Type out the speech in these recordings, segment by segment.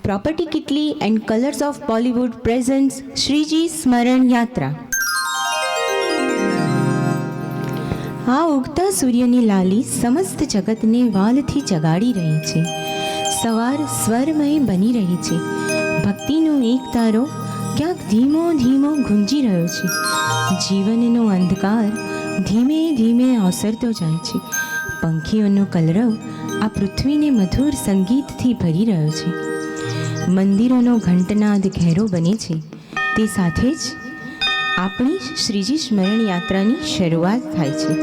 Property किटली and colours of Bollywood presents Shriji स्मरण यात्रा। आ उगता सूर्यनी लाली समस्त जगतने वालथी जगाड़ी रही छे। सवार स्वरमय बनी रही छे। भक्तिनो एक तारो क्यांक धीमो धीमो गूंजी रह्यो छे। जीवननो अंधकार धीमे धीमे ओसरतो जाय छे। पंखीओनो कलरव आ पृथ्वीने मधुर संगीतथी भरी रह्यो छे। मंदिरोनो घंटनाद घेरो बने छे। ते साथे ज आपणी श्रीजी स्मरण यात्रानी शरूआत थाय छे।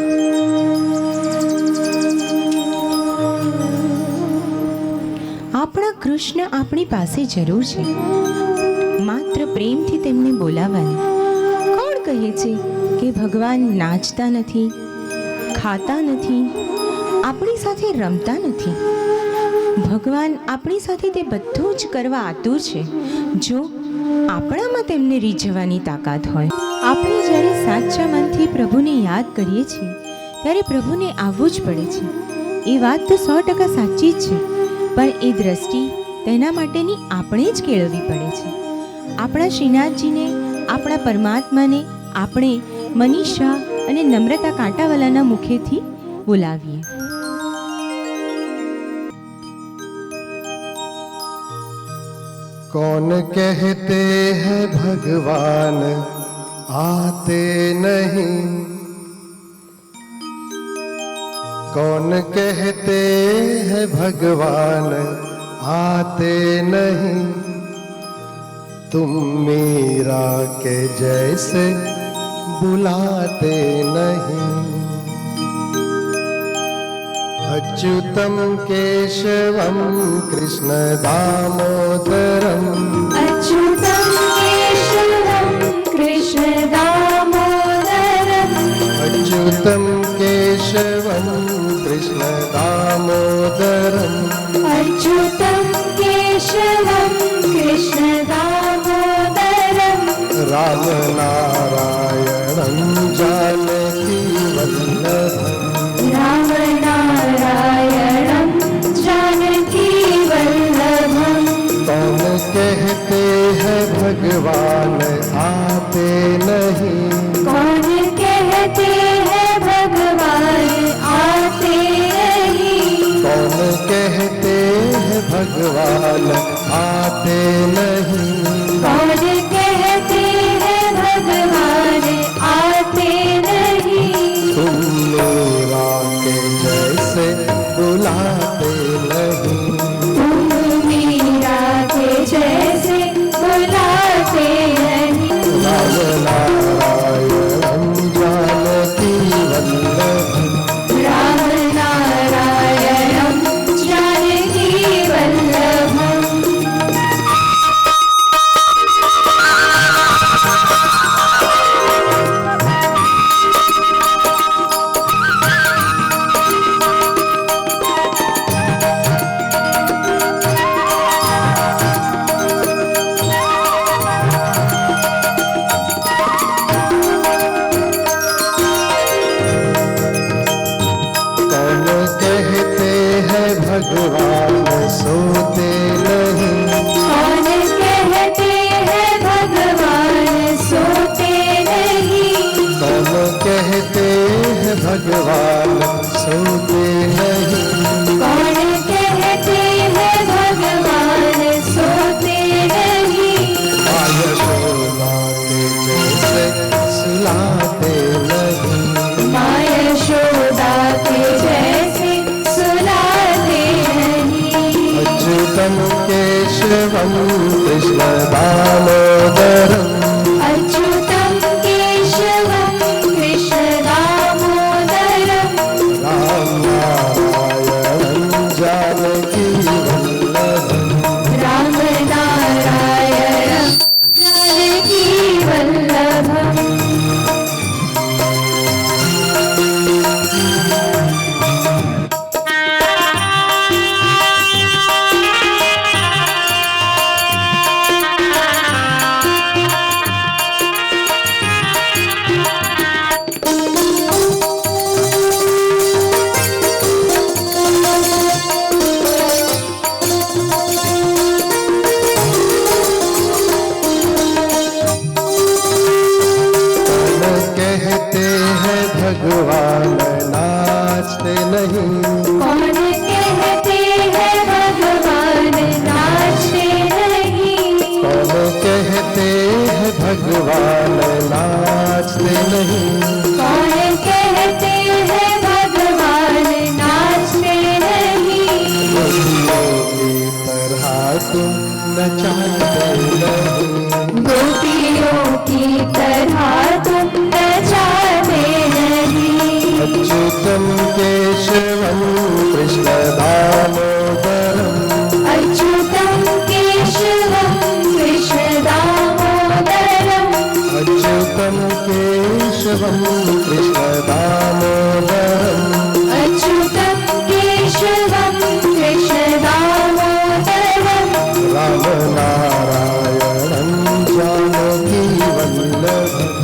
आपणा कृष्ण आपणी पासे जरूर छे, मात्र प्रेमथी तेमने बोलाववानी। कोण कहे छे के भगवान नाचता नथी, खाता नथी, आपणी साथे रमता नथी? भगवान आपणी साथे ते बधुं ज करवा आतुर छे, जो આપણામાં તેમને રીઝવવાની તાકાત હોય। આપણે જ્યારે સાચા મનથી પ્રભુને યાદ કરીએ છીએ ત્યારે પ્રભુને આવવું જ પડે છે। એ વાત તો 100% સાચી જ છે, પણ એ દ્રષ્ટિ તેના માટેની આપણે જ કેળવવી પડે છે। આપણા શ્રીનાથજીને, આપણા પરમાત્માને આપણે મનીષા અને નમ્રતા કાંટાવાલાના મુખેથી બોલાવીએ। कौन कहते हैं भगवान आते नहीं, कौन कहते हैं भगवान आते नहीं, तुम मीरा के जैसे बुलाते नहीं। अच्युतम केशवम कृष्ण दामोदरम, अच्युतम केशवम कृष्ण दामोदरम, अच्युतम केशवम कृष्ण दामोदरम, अच्युतम केशवम कृष्ण दामोदरम, राम नारायणं जानकी वल्लभम, राम नारायणं जानकी वल्लभम। कौन कहते हैं भगवान आते नहीं, कौन कहते हैं भगवान आते नहीं, कौन कहते हैं भगवान आते नहीं, कौन कहते हैं भगवान आते नहीं, तुम मेरा के जैसे बुलाते नहीं, तुम मीरा के जैसे बुलाते नहीं। राम नारायणं जानकी वल्लभम, राम नारायणं जानकी वल्लभम। कौन कहते हैं भगवान सोते नहीं, कौन कहते हैं भगवान सोते नहीं, कौन कहते हैं भगवान सोते नहीं, कौन कहते हैं भगवान सोते नहीं, यशोदा के जैसे सुलाते नहीं, माँ यशोदा के जैसे सुलाते नहीं। अच्युतम केशवम कृष्ण दामोदरम, अच्युतम केशवम कृष्ण दामोदरम, राम नारायणं जानकी वल्लभम, राम नारायणं जानकी वल्लभम। न चाहते नहीं। गोपियों की तरह तुम न चाहते नहीं। अच्युतम केशवम कृष्ण दामोदरम। अच्युतं केशवं कृष्ण दामोदरम्। अच्युतम केशवम कृष्ण दामोदरम। अच्युतं केशवं कृष्ण दामोदरम्। राम नारायणं जानकी वल्लभम्।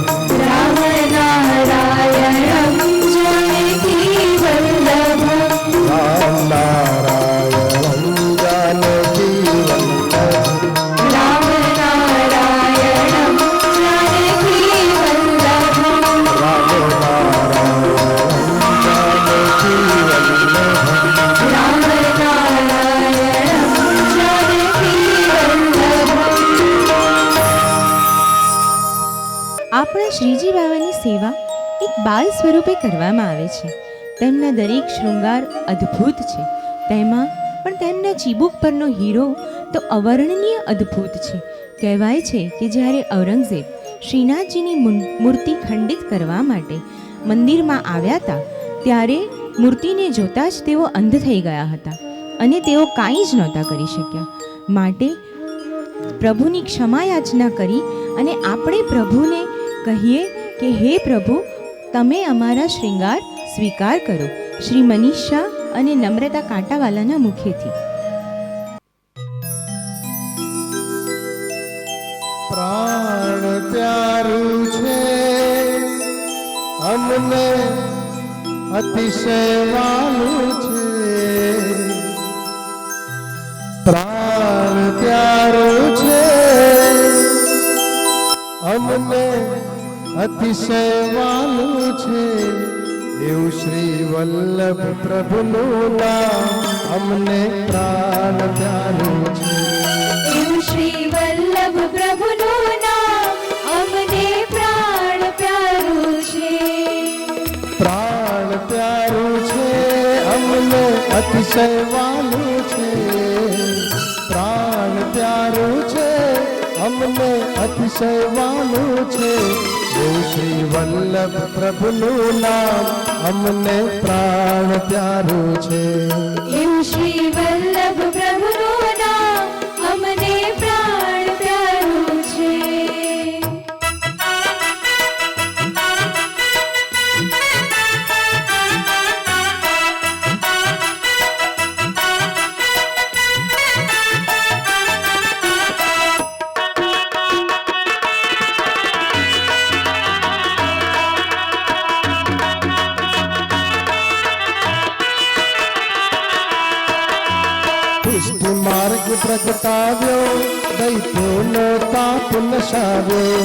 राम नारायणं जानकी वल्लभम्। राम नारायणं जानकी वल्लभम्। राम नारायणं जानकी वल्लभम्। राम नारायणं जानकी वल्लभम्। राम नारायणं जानकी वल्लभम्। આપણા શ્રીજી બાવાની સેવા એક બાળ સ્વરૂપે કરવામાં આવે છે. તેમના દરેક શૃંગાર અદ્ભુત છે. તેમાં પણ તેમના ચીબુક પરનો હીરો તો અવર્ણનીય અદ્ભુત છે. કહેવાય છે કે જ્યારે ઔરંગઝેબ શ્રીનાથજીની મૂર્તિ ખંડિત કરવા માટે મંદિરમાં આવ્યા હતા ત્યારે મૂર્તિને જોતાં જ તેઓ અંધ થઈ ગયા હતા અને તેઓ કાંઈ જ નહોતા કરી શક્યા. માટે પ્રભુની ક્ષમા યાચના કરી અને આપણે પ્રભુને કહીએ કે હે પ્રભુ, તમે અમારા શ્રૃંગાર સ્વીકાર કરો. શ્રી મનીષા અને નમ્રતા કાંટાવાલાના મુખેથી. પ્રાણ પ્યારું છે અમને અતિશય વાલું છે. પ્રાણ પ્યારું છે અમને અતિશય વાલું છે. એવું શ્રી વલ્લભ પ્રભુનું નામ અમને પ્રાણ પ્યારું છે. એવું શ્રી વલ્લભ પ્રભુનું નામ અમને પ્રાણ પ્યારું છે. પ્રાણ પ્યારું છે અમને અતિશય વાલું છે. પ્રાણ પ્યારું છે અમને અતિશય વાલું છે. એવું શ્રી વલ્લભ પ્રભુનું નામ અમને પ્રાણ પ્યારું છે. એવું શ્રી વલ્લભ પ્રભુનું નામ અમને પ્રાણ પ્યારું છે. પુષ્ટિ માર્ગ પ્રગટાવ્યો દૈત્યોનો તાપ નશાવ્યો.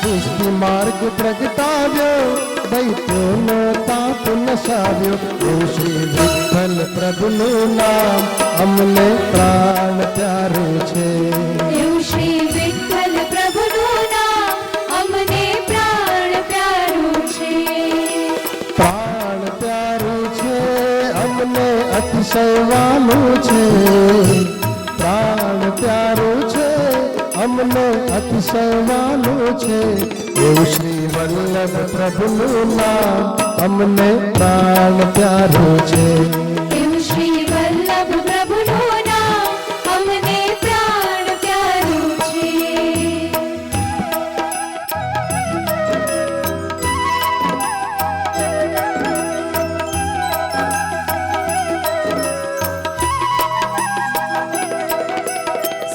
પુષ્ટિ માર્ગ પ્રગટાવ્યો દૈત્યોનો તાપ નશાવ્યો. એવું શ્રી વિઠ્ઠલ પ્રભુનું નામ અમને પ્રાણ પ્યારું છે. એવું શ્રી વિઠ્ઠલ પ્રભુનું નામ અમને પ્રાણ પ્યારું છે. પ્રાણ પ્યારું છે અમને અતિશય વાલું છે. પ્રાણ પ્યારું છે અમને અતિશય વાલું છે. એવું શ્રી વલ્લભ પ્રભુનું નામ અમને પ્રાણ પ્યારું છે. એવું શ્રી વલ્લભ પ્રભુનું નામ અમને પ્રાણ પ્યારું છે.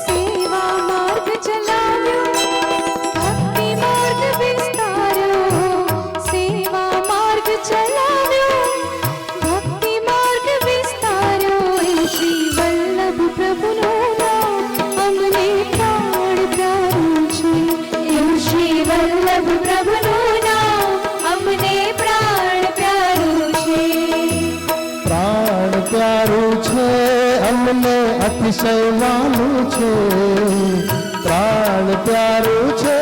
સેવા માર્ગ ચલાવ્યો, ભક્તિ માર્ગ વિસ્તાર્યો. સેવા માર્ગ ચલાવ્યો, ભક્તિ માર્ગ વિસ્તાર્યો. એ શ્રી વલ્લભ પ્રભુનું નામ અમને પ્રાણ પ્યારું છે. એવું શ્રી વલ્લભ પ્રભુનું નામ અમને પ્રાણ પ્યારું છે. પ્રાણ પ્યારું છે અમને અતિશય વાલું છે. પ્રાણ પ્યારું છે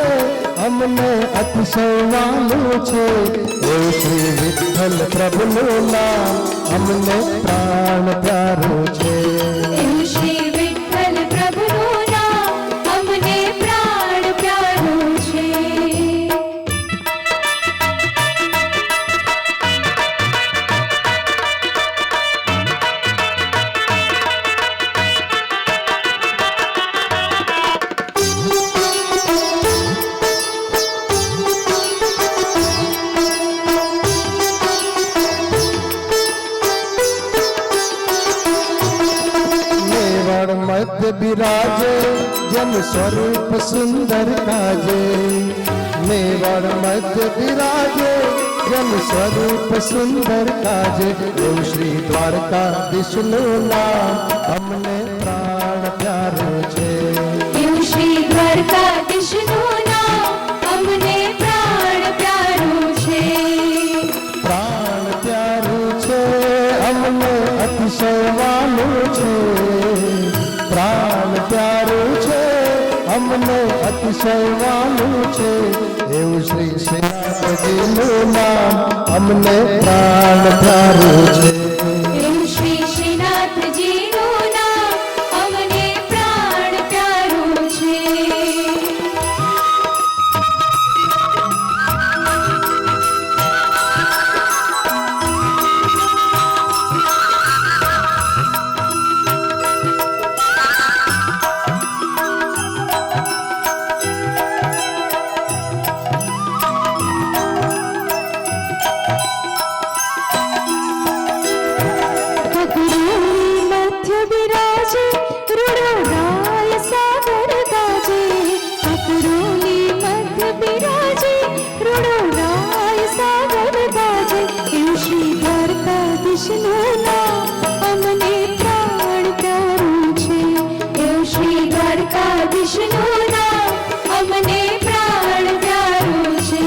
અમને અતિશય વાલું છે. એવું શ્રી વિઠ્ઠલ પ્રભુનું નામ અમને પ્રાણ પ્યારું છે. એવું શ્રી વિઠ્ઠલ પ્રભુનું जन स्वरूप सुंदर काजे मेवाड़ मध्य विराजे जन स्वरूप सुंदर काजे एवं श्री દ્વારકાધીશનું નામ અમને પ્રાણ પ્યારું છે એવું શ્રી દ્વારકાધીશનું નામ અમને પ્રાણ પ્યારું છે પ્રાણ પ્યારું છે અમને અતિશય વાલું છે પ્રાણ પ્યારું છે અમને અતિશય વાલું છે એવું શ્રી શ્રીનાથજીનું નામ અમને પ્રાણ પ્યારું છે એવું શ્રી શ્રીનાથજીનું નામ અમને પ્રાણ પ્યારું છે મધ્ય બિરાજે રૂડોરાય સાગર ગાજે અપરોની મધ્ય બિરાજે રૂડોરાય સાગર ગાજે એવું શ્રી દ્વારકાધીશનું નામ અમને પ્રાણ પ્યારું છે એવું શ્રી દ્વારકાધીશનું નામ અમને પ્રાણ પ્યારું છે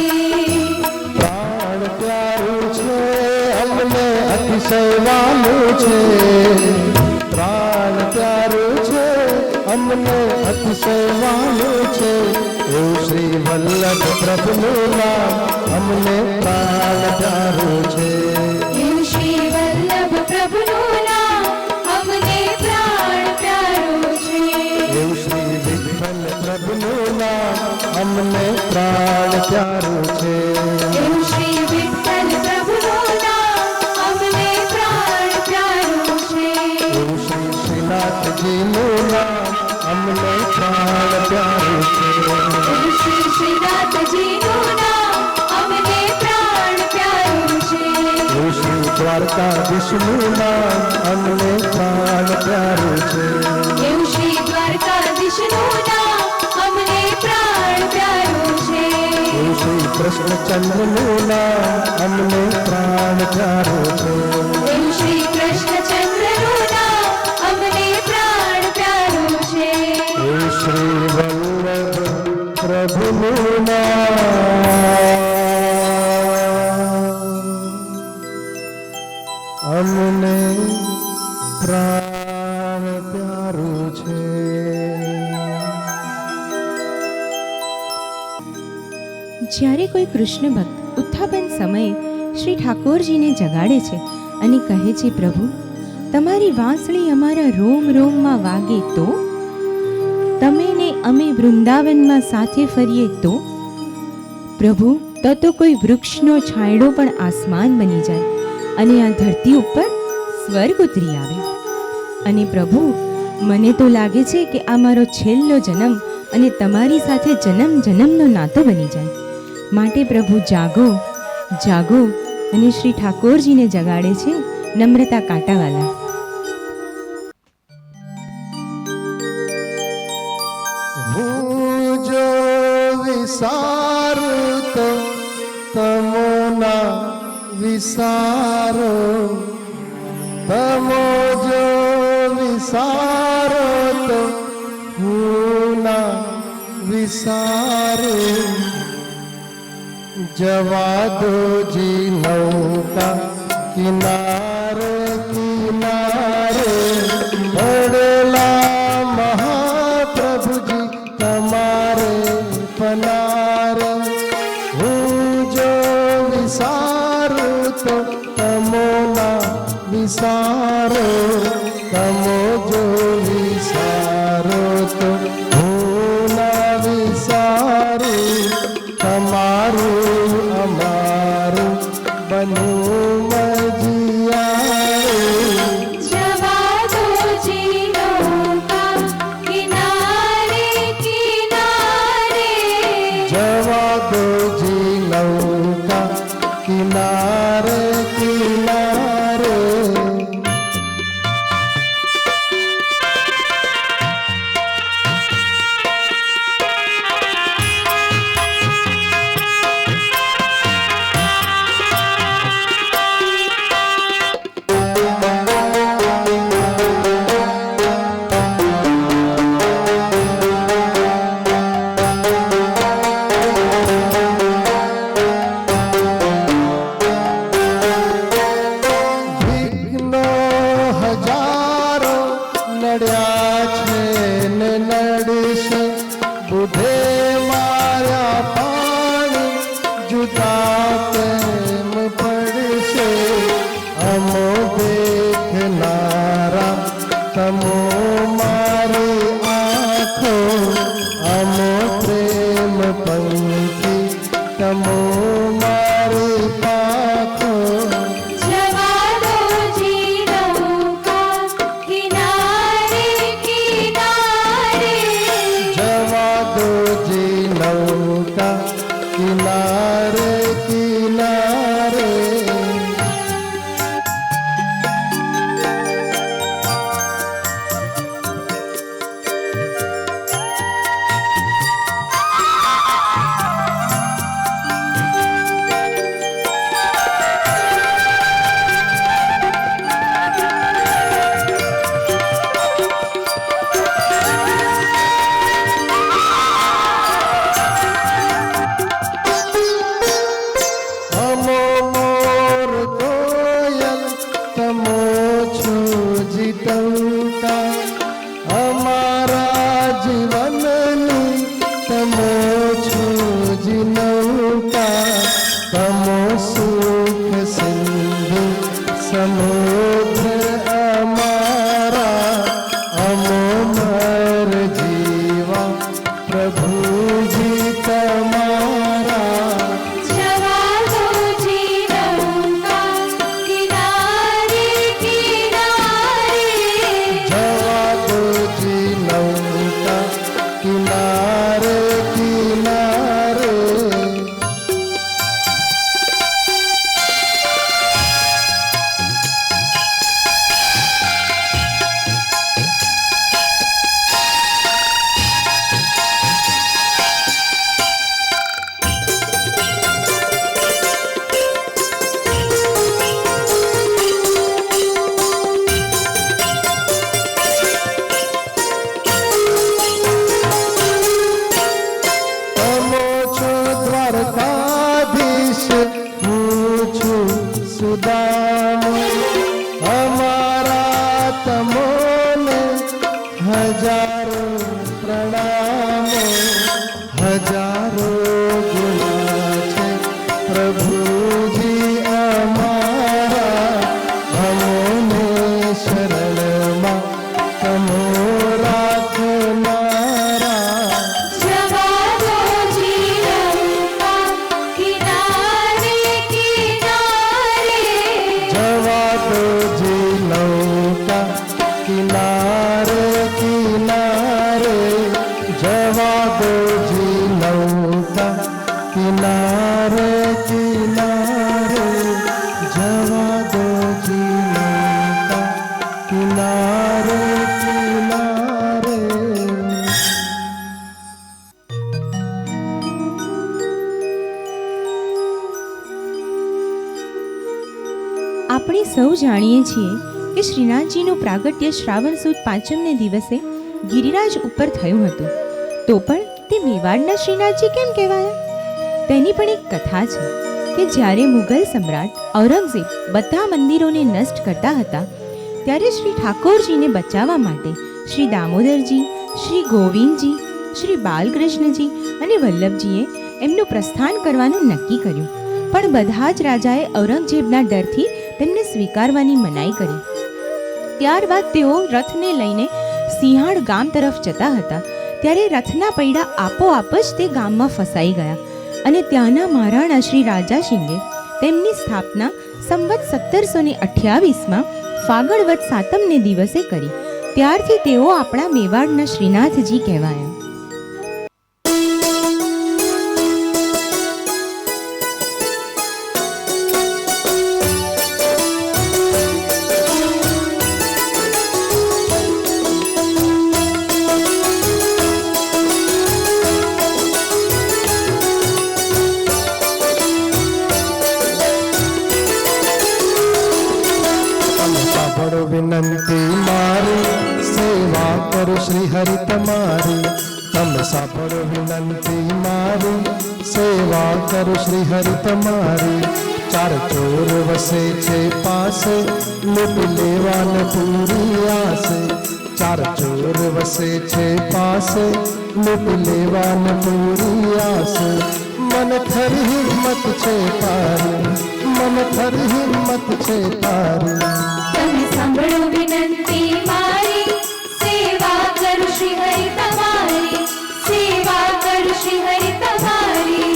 પ્રાણ પ્યારું છે અમને અતિશય વાલું છે પ્રાણ પ્યારું છે અમને અતિશય વાલું છે એવું શ્રી વલ્લભ પ્રભુનું નામ અમને પ્રાણ પ્યારું છે એવું શ્રી વલ્લભ પ્રભુનું નામ અમને પ્રાણ પ્યારું છે એવું શ્રી વિઠ્ઠલ પ્રભુનું નામ અમને પ્રાણ પ્યારું છે એવું શ્રી વિઠ્ઠલ પ્રભુનું નામ અમને પ્રાણ પ્યારું છે એવું શ્રી શ્રીનાથજીનું નામ અમને પ્રાણ પ્યારું છે એવું શ્રી શ્રીનાથજીનું નામ અમને પ્રાણ પ્યારું છે એવું શ્રી દ્વારકાધીશનું નામ અમને પ્રાણ પ્યારું છે એવું શ્રી દ્વારકાધીશનું નામ અમને પ્રાણ પ્યારું છે એવું શ્રી કૃષ્ણચંદ્રનું નામ અમને પ્રાણ પ્યારું છે એવું શ્રી કૃષ્ણચંદ્રનું નામ અમને પ્રાણ પ્યારું છે એવું શ્રી વલ્લભ પ્રભુનું નામ અમને પ્રાણ પ્યારું છે જ્યારે કોઈ કૃષ્ણ ભક્ત ઉત્થાપન સમયે શ્રી ઠાકોરજીને જગાડે છે અને કહે છે પ્રભુ તમારી વાંસળી અમારા રોમ રોમમાં વાગે તો તમે ને અમે વૃંદાવનમાં સાથે ફરીએ તો પ્રભુ તો કોઈ વૃક્ષનો છાંયડો પણ આસમાન બની જાય અને આ ધરતી ઉપર સ્વર્ગ ઉતરી આવે અને પ્રભુ મને તો લાગે છે કે આ મારો છેલ્લો જન્મ અને તમારી સાથે જન્મ જન્મનો નાતો બની જાય માટે પ્રભુ જાગો જાગો અને શ્રી ઠાકોરજીને જગાડે છે નમ્રતા કાંટાવાલા હું જો વિસારું તો તમોના વિસારો તમો જો વિસારો તો હું ના વિસારો જવા દો જી નૌકા કિનારે કિનારે પડેલા મહાપ્રભુજી તમારે પનારે હું જો વિસારું તો તમોના વિસારો તમો જો વિસારો તો હું ના વિસારું તમારું અમારું બનું મજિયારું જવા દો જી નૌકા કિનારે કિનારે જવા દો જી નૌકા કિનારે કિનારે દૂધે માર્યા પાણી જુદા કેમ પડશે? અમો દેખનારા તમો મારી આંખો, અમો પ્રેમ પંખી તમો મારી પાંખો. જવા દો જી નૌકા કિનારે કિનારે, જવા દો જી નૌકા કિનારે કિનારે. અમો મોર કોયલ તમો છો જીતવતા, અમારા જીવનની તમો છો જીનવતા. તમો સુખ સિંધુ સમુદ્ર અમારા, અમો મર જીવા પ્રભુજી તમારા. જવા દો જી નૌકા કિનારે કિનારે, જવા દો જી નૌકા કિનારે કિનારે. તમો છો દ્વારકાધીશ, હું છું સુદામો. અમારા તમોને હજારો પ્રણામો. હજારો ગુના છે પ્રભુજી અમારા, અમોને શરણમાં તમો રાખનારા. જવા દો જી નૌકા કિનારે કિનારે, જવા દો જી નૌકા કિનારે કિનારે. જવા દો જી નૌકા કિનારે કિનારે. જવા દો જી નૌકા કિનારે કિનારે. આપણે સૌ જાણીએ છીએ કે શ્રીનાથજીનું પ્રાગટ્ય શ્રાવણ સુદ પાંચમને દિવસે ગિરિરાજ ઉપર થયું હતું. તો પણ તે મેવાડના શ્રીનાથજી કેમ કહેવાયા? તેની પણ એક કથા છે કે જ્યારે મુગલ સમ્રાટ ઔરંગઝેબ બધા મંદિરોને નષ્ટ કરતા હતા, ત્યારે શ્રી ઠાકોરજીને બચાવવા માટે શ્રી દામોદરજી, શ્રી ગોવિંદજી, શ્રી બાલકૃષ્ણજી અને વલ્લભજીએ એમનું પ્રસ્થાન કરવાનું નક્કી કર્યું. પણ બધા જ રાજાએ ઔરંગઝેબના ડરથી તેમને સ્વીકારવાની મનાઈ કરી. ત્યારબાદ તેઓ રથને લઈને સિંહાડ ગામ તરફ જતા હતા, ત્યારે રથના પૈડા આપોઆપ જ તે ગામમાં ફસાઈ ગયા અને ત્યાંના મહારાણા શ્રી રાજા સિંગે તેમની સ્થાપના સંવત 1728માં ફાગણ વદ સાતમને દિવસે કરી. ત્યારથી તેઓ આપણા મેવાડના શ્રીનાથજી કહેવાયા. સાંભળો વિનંતી મારી, સેવા કરો શ્રી હરિ તમારી. તમે સાંભળો વિનંતી મારી, સેવા કરો શ્રી હરિ તમારી. ચાર ચોર વસે છે પાસે, લૂંટ લેવાને પૂરી આસે. ચાર ચોર વસે છે પાસે, લૂંટ લેવાને પૂરી આસ. મન થરી હિંમત છે તારી, મન થરી હિંમત છે તારી. તમે સાંભળો વિનંતી મારી, સેવા કરું શ્રી હરિ તમારી, સેવા કરું શ્રી હરિ તમારી.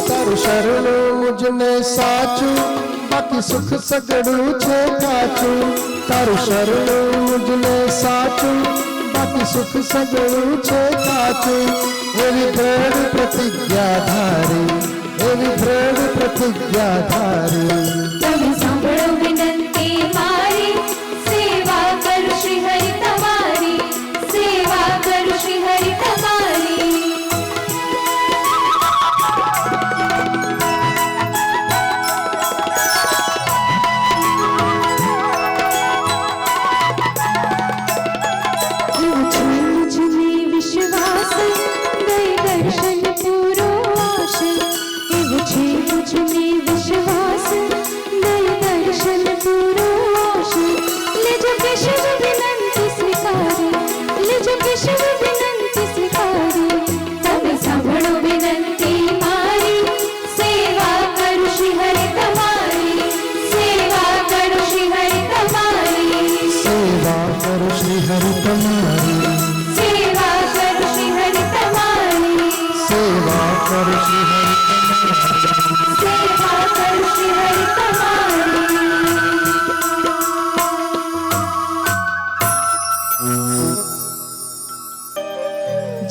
તારું શરણું મુજને સાચું, બાકી સુખ સગડું છે કાચું. તારું શરણું મુજને સાચું, બાકી સુખ સગડું છે કાચું. એવી દ્રઢ પ્રતિજ્ઞા ધારી, એવી દ્રઢ પ્રતિજ્ઞા ધારી. તમે સાંભળો વિનંતી મારી, સેવા કરું શ્રી હરિ તમારી, સેવા કરું શ્રી હરિ તમારી. એવું છે મુझमे વિશ્વાસ, દય દર્શન પૂરો આશ. એવું છે મુझमे વિશ્વાસ, દય દર્શન પૂરો આશ. લેજો કેશવ વિનંતી સ્વીકારી, લેજો કેશવ વિનંતી સ્વીકારી. તમે સાંભળો વિનંતી મારી, સેવા કરું શ્રી હરિ તમારી, સેવા કરું શ્રી હરિ તમારી. સેવા કરો શ્રી હરિ તમારી, સેવા કરું શ્રી હરિ તમારી, સેવા કરો શ્રી હરિ તમારી. સેવા કરું શ્રી હરિ તમારી.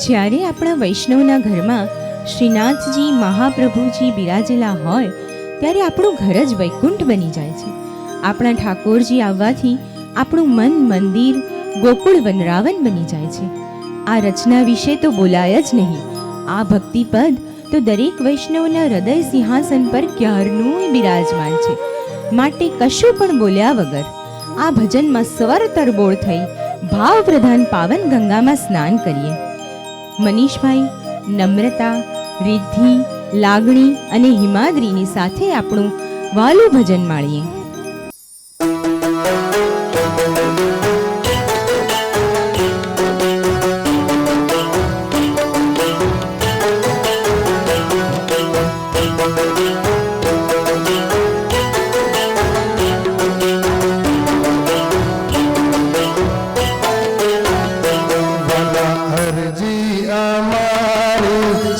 જ્યારે આપણા વૈષ્ણવના ઘરમાં શ્રીનાથજી મહાપ્રભુજી બિરાજેલા હોય ત્યારે આપણું ઘર જ વૈકુંઠ બની જાય છે. આપણા ઠાકોરજી આવવાથી આપણું મન મંદિર ગોકુળ વનરાવન બની જાય છે. આ રચના વિશે તો બોલાય જ નહીં. આ ભક્તિપદ તો દરેક વૈષ્ણવના હૃદય સિંહાસન પર ક્યારનું બિરાજમાન છે. માટે કશું પણ બોલ્યા વગર આ ભજનમાં સ્વર તરબોળ થઈ ભાવ પ્રધાન પાવન ગંગામાં સ્નાન કરીએ. મનીષભાઈ નમ્રતા, રિદ્ધિ, લાગણી અને હિમાદ્રીની સાથે આપણું વાલું ભજન માણીએ.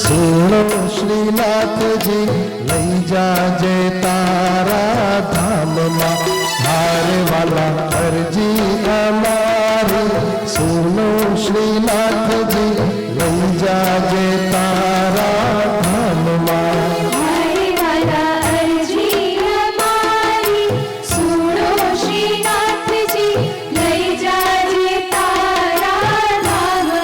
સુનો શ્રીનાથજી લઈ જાજે તારા ધામમાં. હારે વાલા અરજી અમારી, સુનો શ્રીનાથજી લઈ જાજે તારા ધામમાં. હરે વાલા અરજી અમારી, સુનો શ્રીનાથજી લઈ જાજે તારા ધામમાં.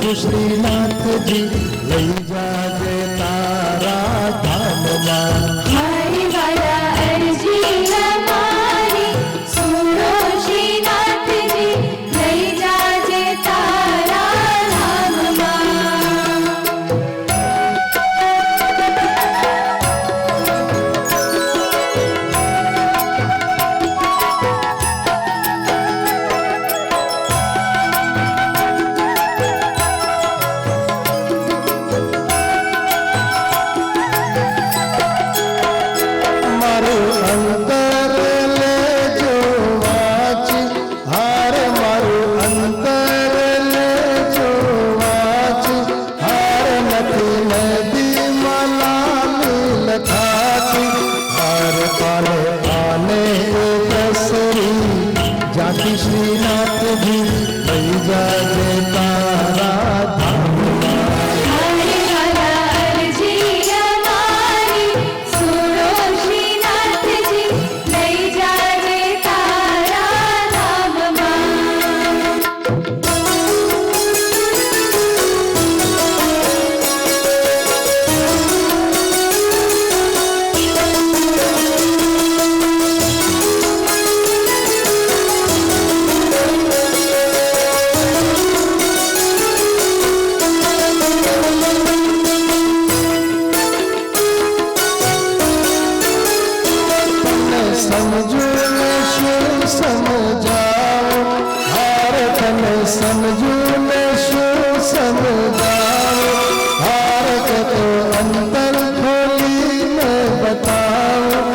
છું શ્રીનાથજી લઈ જાજે તારા ધામમાં. મારી વાલા અરજી અમારી સુનો શ્રીનાથજી લઈ જાજે તારા ધામમાં. મારું અંતર લેજો વાંચી, હારે મારું અંતર લેજો વાંચી, હારે નથી નદીમાં લાલી લખાતી, હારે પાલે આને દસરી જાતિ શ્રીનાથજી લઈ જાજે તારા ધામમાં. મારી વાલા અરજી અમારી સુનો શ્રીનાથજી લઈ જાજે તારા ધામમાં. તને સમજુ ને શું સમજાવું, હારે તને સમજુ ને શું સમજાવું, હારે કે તો અંતર ખોલીને બતાવું,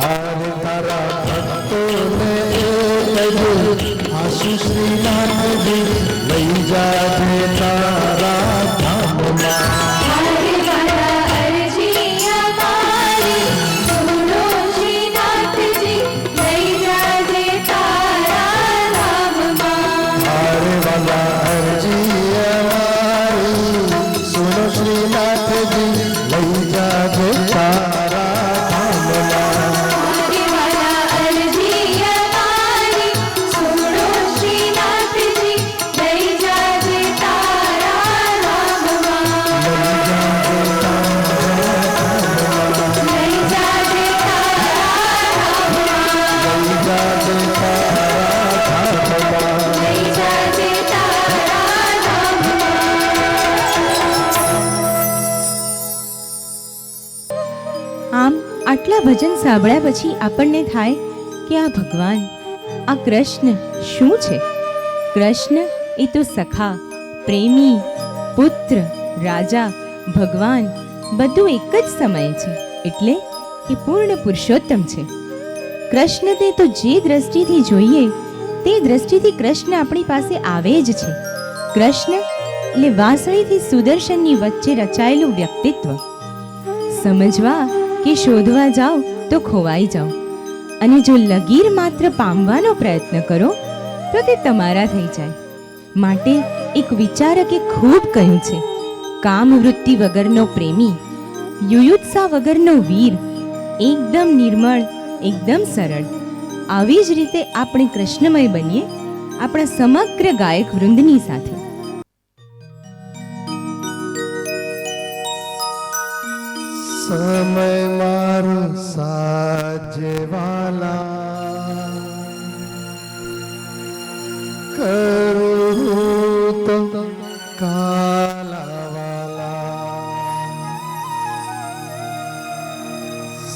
હારે તારા ભક્તોને એ કહ્યું આશુ શ્રીનાથજી લઈ જાજે તારા ધામમાં. મારી વાલા અરજી અમારી સુનો શ્રીનાથજી લઈ જાજે તારા ધામમાં. હારે વાલા અરજી અમારી સુનો શ્રીનાથજી લઈ જાજે તારા ધામમાં. મારી વાલા અરજી અમારી સુનો શ્રીનાથજી લઈ જાજે તારા ધામમાં. લઈ જાજે તારા આમ આટલા ભજન સાંભળ્યા પછી આપણને થાય કે આ ભગવાન, આ કૃષ્ણ શું છે? કૃષ્ણ એ તો સખા, પ્રેમી, પુત્ર, રાજા, ભગવાન બધું એક જ સમયે છે, એટલે એ પૂર્ણ પુરુષોત્તમ છે. કૃષ્ણને તો જે દ્રષ્ટિથી જોઈએ તે દ્રષ્ટિથી કૃષ્ણ આપણી પાસે આવે જ છે. કૃષ્ણ એટલે વાંસળીથી સુદર્શનની વચ્ચે રચાયેલું વ્યક્તિત્વ. સમજવા કે શોધવા જાઓ તો ખોવાઈ જાઓ, અને જો લગીર માત્ર પામવાનો પ્રયત્ન કરો તો તે તમારા થઈ જાય. માટે એક વિચારકે ખૂબ કહ્યું છે, કામ વૃત્તિ વગરનો પ્રેમી, યુયુત્સા વગરનો વીર, એકદમ નિર્મળ, એકદમ સરળ. આવી જ રીતે આપણે કૃષ્ણમય બનીએ આપણા સમગ્ર ગાયક વૃંદની સાથે. સમય મારો સાજે વાલા, કરું તો કાલા વાલા.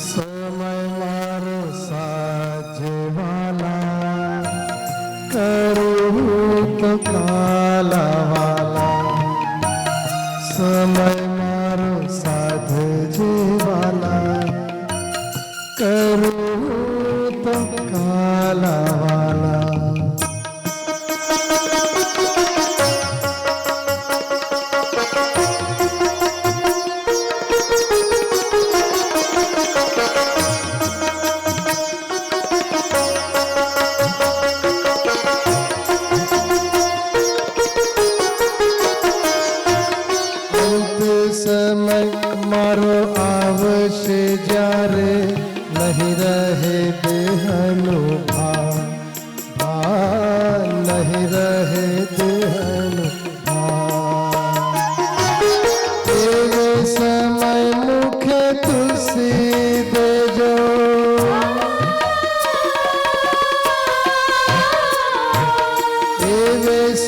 સમય મારો સાજે વાલા, કરું તો કાલા વાલા. સમય મારો સાધ જીવાલા, કરું તો કાલા વાલા.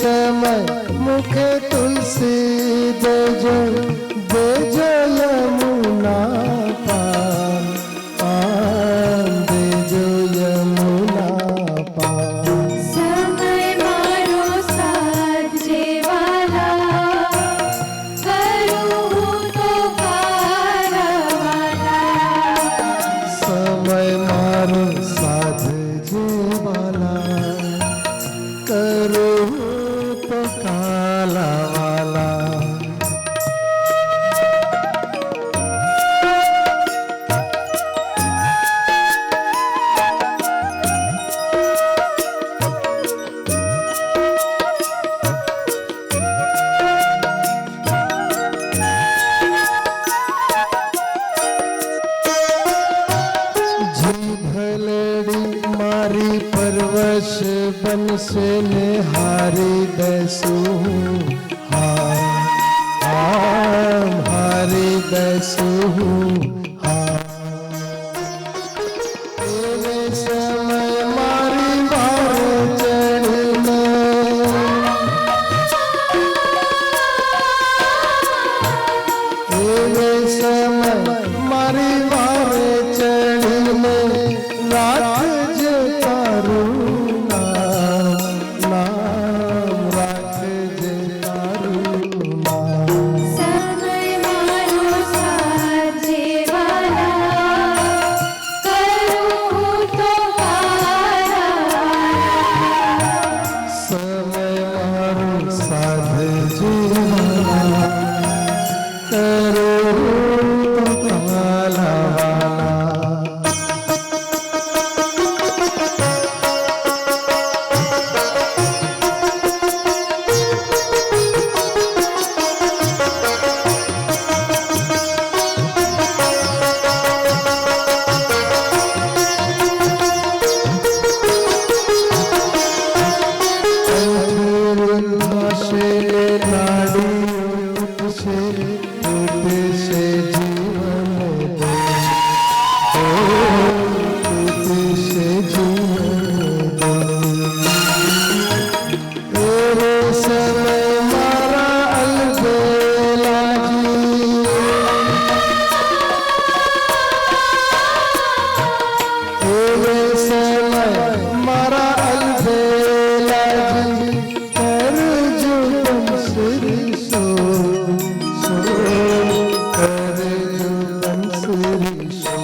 समय मुखे तुलसी देजो देजो यमुना पार पार देजो यमुना पार समय मारो साजे वाला करूँ तो कारवाला समय मारो साध जीवाला करो तो काला वाला मारी परवश बन से निहारी दसू हारी दसू तेरे समय मारी बार चढ़ने तेरे समय मारी बार चढ़ने रात समय मारो साजे वाला करूँ तो कारवाला समय मारो साध जीवाला करो तो काला वाला से नाड़ी से जीवन दे से जीवन दे तेरे समय मारा अलबेला जी तेरे समय मारा अलबेला जी कर जो बंसुरी सो कर जो बंसुरी सो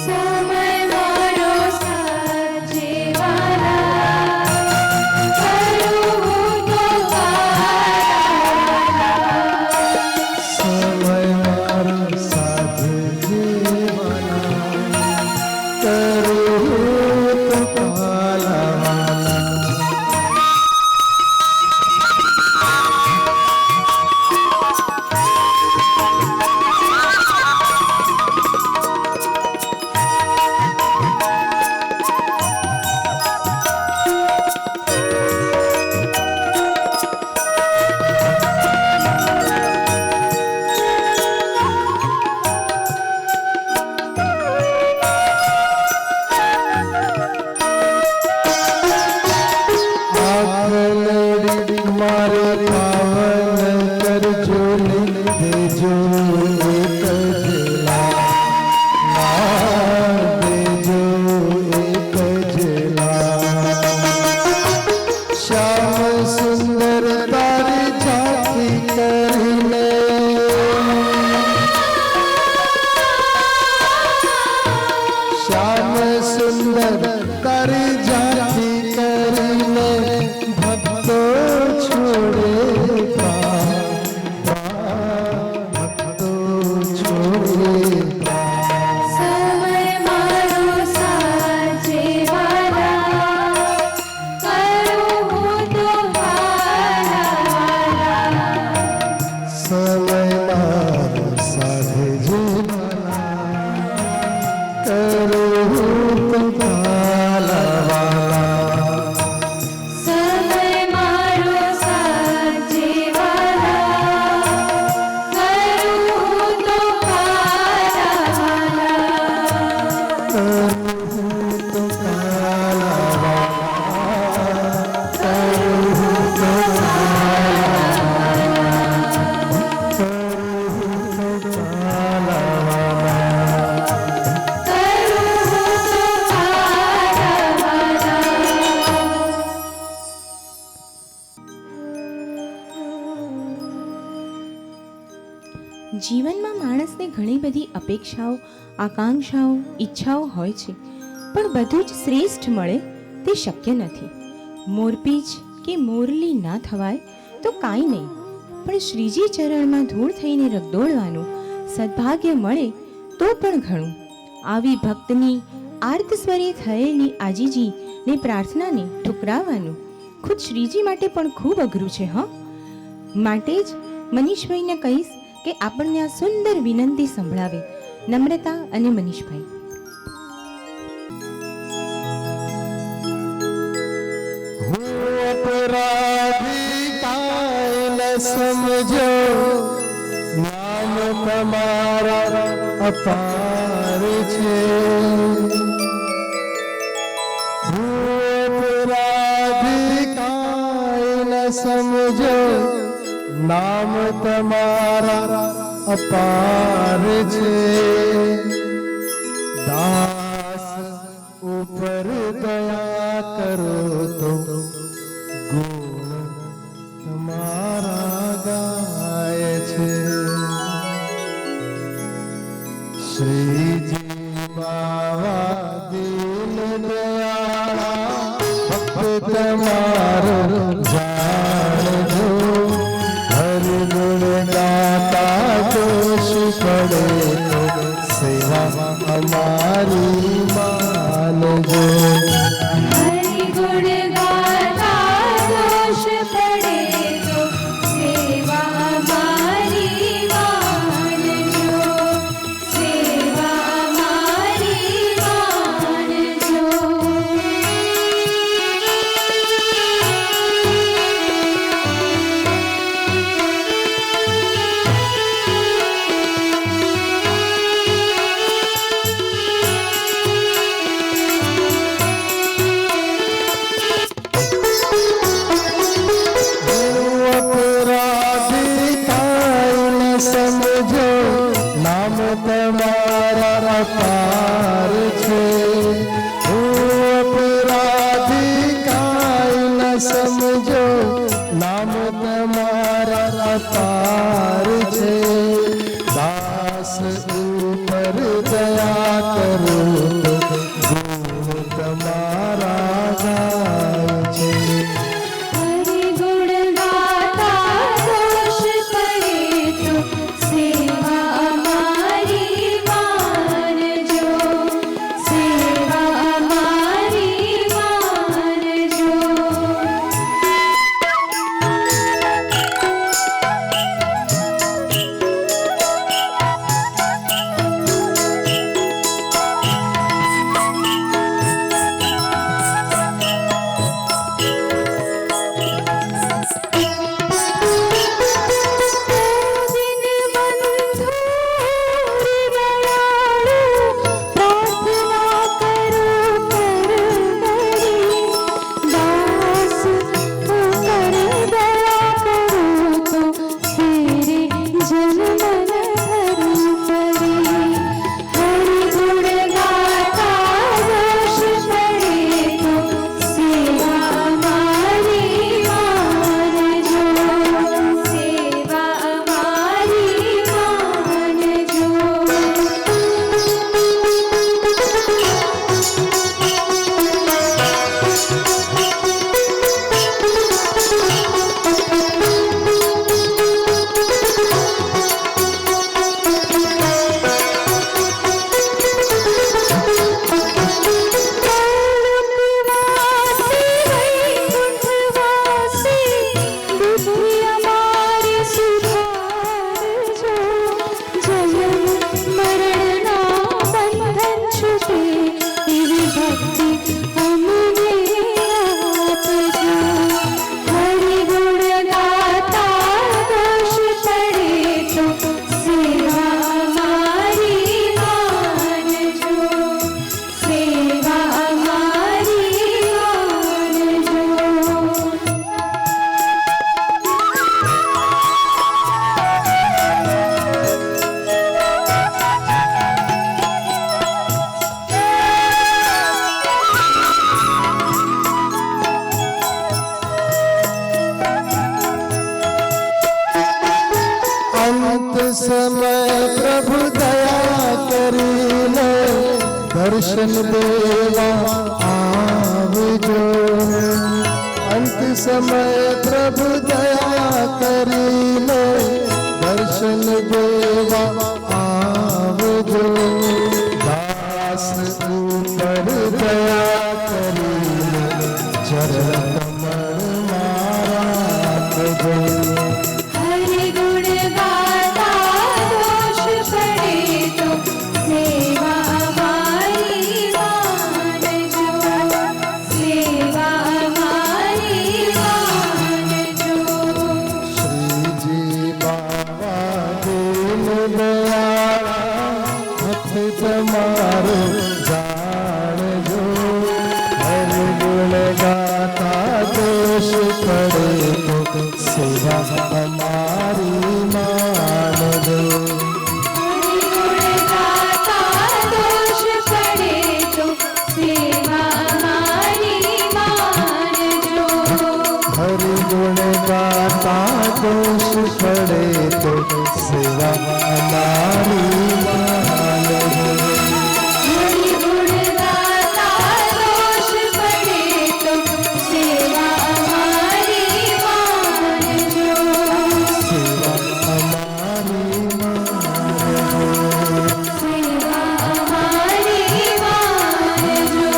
समय मारो साजे वाला करूँ तो कारवाला समय मारो साध जीवाला करो तो काला वाला मारे पावन कर जो दे जो एक जिला दे जो एक जिला श्याम सुंदर तारी झांकी करने श्याम सुंदर तारी झांकी करने भक्तों छोड़े જીવનમાં માણસને ઘણી બધી અપેક્ષાઓ, આકાંક્ષાઓ, ઈચ્છાઓ હોય છે, પણ બધું જ શ્રેષ્ઠ મળે તે શક્ય નથી. મોરપીંછ કે મોરલી ના થવાય તો કાંઈ નહીં, પણ શ્રીજી ચરણમાં ધૂળ થઈને રગદોળવાનું સદભાગ્ય મળે તો પણ ઘણું. આવી ભક્તની આર્તસ્વરે થયેલી આજીજી ને પ્રાર્થનાને ઠુકરાવવાનું ખુદ શ્રીજી માટે પણ ખૂબ અઘરું છે. માટે જ મનીષભાઈને કહીશ કે આપણને આ સુંદર વિનંતી સંભળાવે. નમ્રતા અને મનીષભાઈ. હું અપરાધી કાંઈ ન સમજો, નામ તમારા અપાર છે. હું અપરાધી કાંઈ ન સમજો, નામ તમારા અપાર છે. દાસ ઉપર દયા કરો તો ગુણ તમારા ગાય છે. શ્રીજી બાવા દિલ દયાળા, ભક્ત તમારો જાણજો. હરિ ગુણ ગાતા દોષ પડે તો સેવા અમારી માનજો. હરિ ગુણ ગાતા દોષ પડે તો સેવા અમારી માનજો. સેવા અમારી માનજો. અપરાધી કાંઈ ન સમજો, નામ તમારા અપાર છે. હું અપરાધી કાંઈ ન સમજો, નામ તમારા અપાર છે. દાસ ઉપર દયા કરો તો ગુણ તમારા ગાય છે. હરિ ગુણ ગાતા દોષ પડે તો સેવા અમારી માનજો. સેવા અમારી માનજો. समय प्रभु दया करीने दर्शन देवा आवजो। अंत समय प्रभु दया करीने दर्शन देवा आवजो। दास ऊपर दया करीने चरण कमल मारा रखजो। हरि गुण गाता दोष पड़े तो सेवा हमारी मानजो। सेवा हमारी मानजो। श्री जी बाबा दीन दयाला हथ तुम्हारो जाणजो। हरि गुण गाता दोष पड़े तो सेवा हमारी मानजो। हरि गुण गाता दोष पड़े तो सेवा हमारी मानजो। हरि गुण गाता दोष पड़े तो सेवा हमारी मानजो। हरि गुण गाता दोष पड़े तो सेवा हमारी मानजो। सेवा हमारी मानजो। सेवा हमारी मानजो।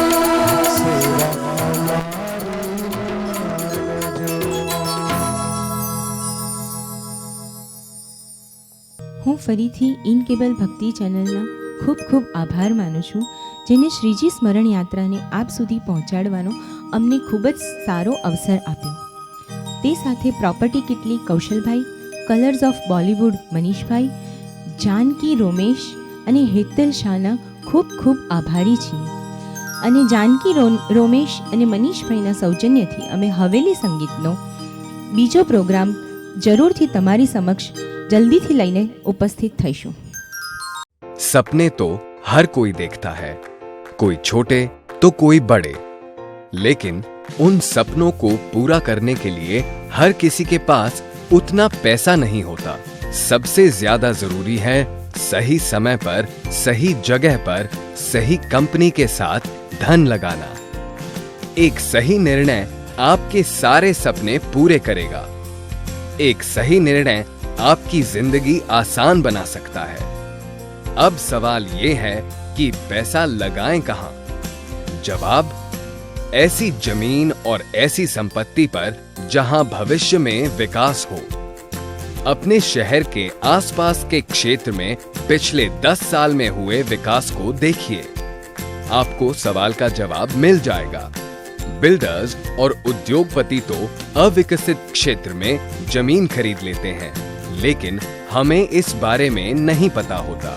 सेवा हमारी मानजो। હું ફરીથી ઇન કેબલ ભક્તિ ચેનલના ખૂબ ખૂબ આભાર માનું છું, જેને શ્રીજી સ્મરણ યાત્રાને આપ સુધી પહોંચાડવાનો અમને ખૂબ જ સારો અવસર આપ્યો. તે સાથે property Kitli Kaushalbhai, colours of Bollywood Manishbhai, Janki Romesh અને હેતલ શાહના ખૂબ ખૂબ આભારી છીએ. અને જાનકી રોમેશ અને મનીષભાઈના સૌજન્યથી અમે હવેલી સંગીતનો બીજો પ્રોગ્રામ જરૂરથી તમારી સમક્ષ જલ્દીથી લઈને ઉપસ્થિત થઈશું. सपने तो हर कोई देखता है, कोई छोटे तो कोई बड़े, लेकिन उन सपनों को पूरा करने के लिए हर किसी के पास उतना पैसा नहीं होता. सबसे ज्यादा जरूरी है सही समय पर, सही जगह पर, सही कंपनी के साथ धन लगाना. एक सही निर्णय आपके सारे सपने पूरे करेगा. एक सही निर्णय आपकी जिंदगी आसान बना सकता है. अब सवाल ये है कि पैसा लगाएं कहां? जवाब, ऐसी जमीन और ऐसी संपत्ति पर जहां भविष्य में विकास हो. अपने शहर के आसपास के क्षेत्र में पिछले 10 साल में हुए विकास को देखिए. आपको सवाल का जवाब मिल जाएगा. बिल्डर्स और उद्योगपति तो अविकसित क्षेत्र में जमीन खरीद लेते हैं, लेकिन हमें इस बारे में नहीं पता होता.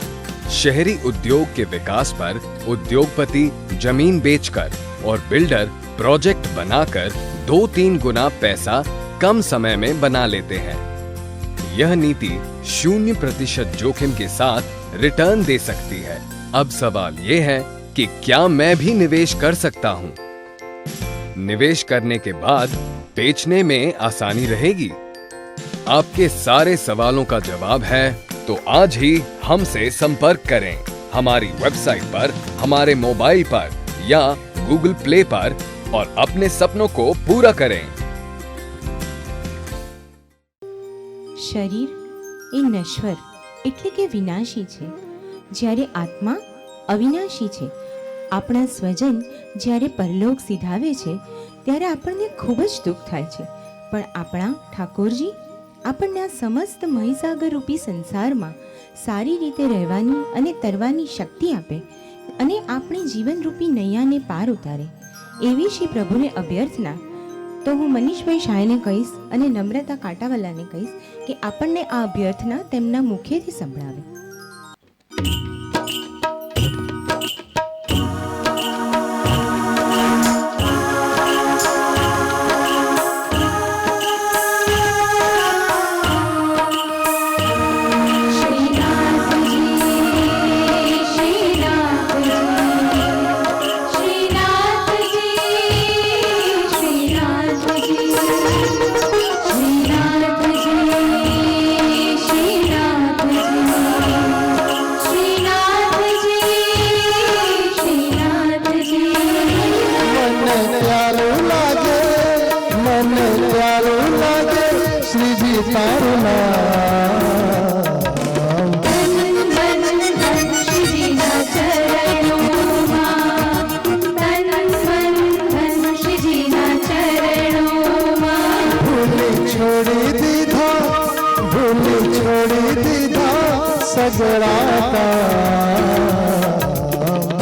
शहरी उद्योग के विकास पर उद्योगपति जमीन बेचकर और बिल्डर प्रोजेक्ट बनाकर 2-3 गुना पैसा कम समय में बना लेते हैं. यह नीति 0% जोखिम के साथ रिटर्न दे सकती है. अब सवाल यह है कि क्या मैं भी निवेश कर सकता हूं? निवेश करने के बाद बेचने में आसानी रहेगी? आपके सारे सवालों का जवाब है तो आज ही हमसे संपर्क करें. हमारी वेबसाइट पर, हमारे मोबाइल पर या गूगल प्ले पर और अपने सपनों को पूरा करें. શરીર એ નશ્વર એટલે કે વિનાશી છે, જ્યારે આત્મા અવિનાશી છે. આપણા સ્વજન જ્યારે પરલોક સિધાવે છે ત્યારે આપણને ખૂબ જ દુઃખ થાય છે, પણ આપણા ઠાકોરજી આપણને આ સમસ્ત મહીસાગર રૂપી સંસારમાં સારી રીતે રહેવાની અને તરવાની શક્તિ આપે અને આપણી જીવનરૂપી નૈયાને પાર ઉતારે. એવી શ્રી પ્રભુને અભ્યર્થના તો હું મનીષભાઈ શાહને કહીશ અને નમ્રતા કાંટાવાલાને કહીશ કે આપણને આ અભ્યર્થના તેમના મુખેથી સંભળાવે. श्रीनाथ जी तारू नाम। तन मन धन श्री जी ना चरणों मां, तन मन धन श्री जी ना चरणों मां। भूली छोड़ी दीधा, भूली छोड़ी दीधा सगड़ा काम।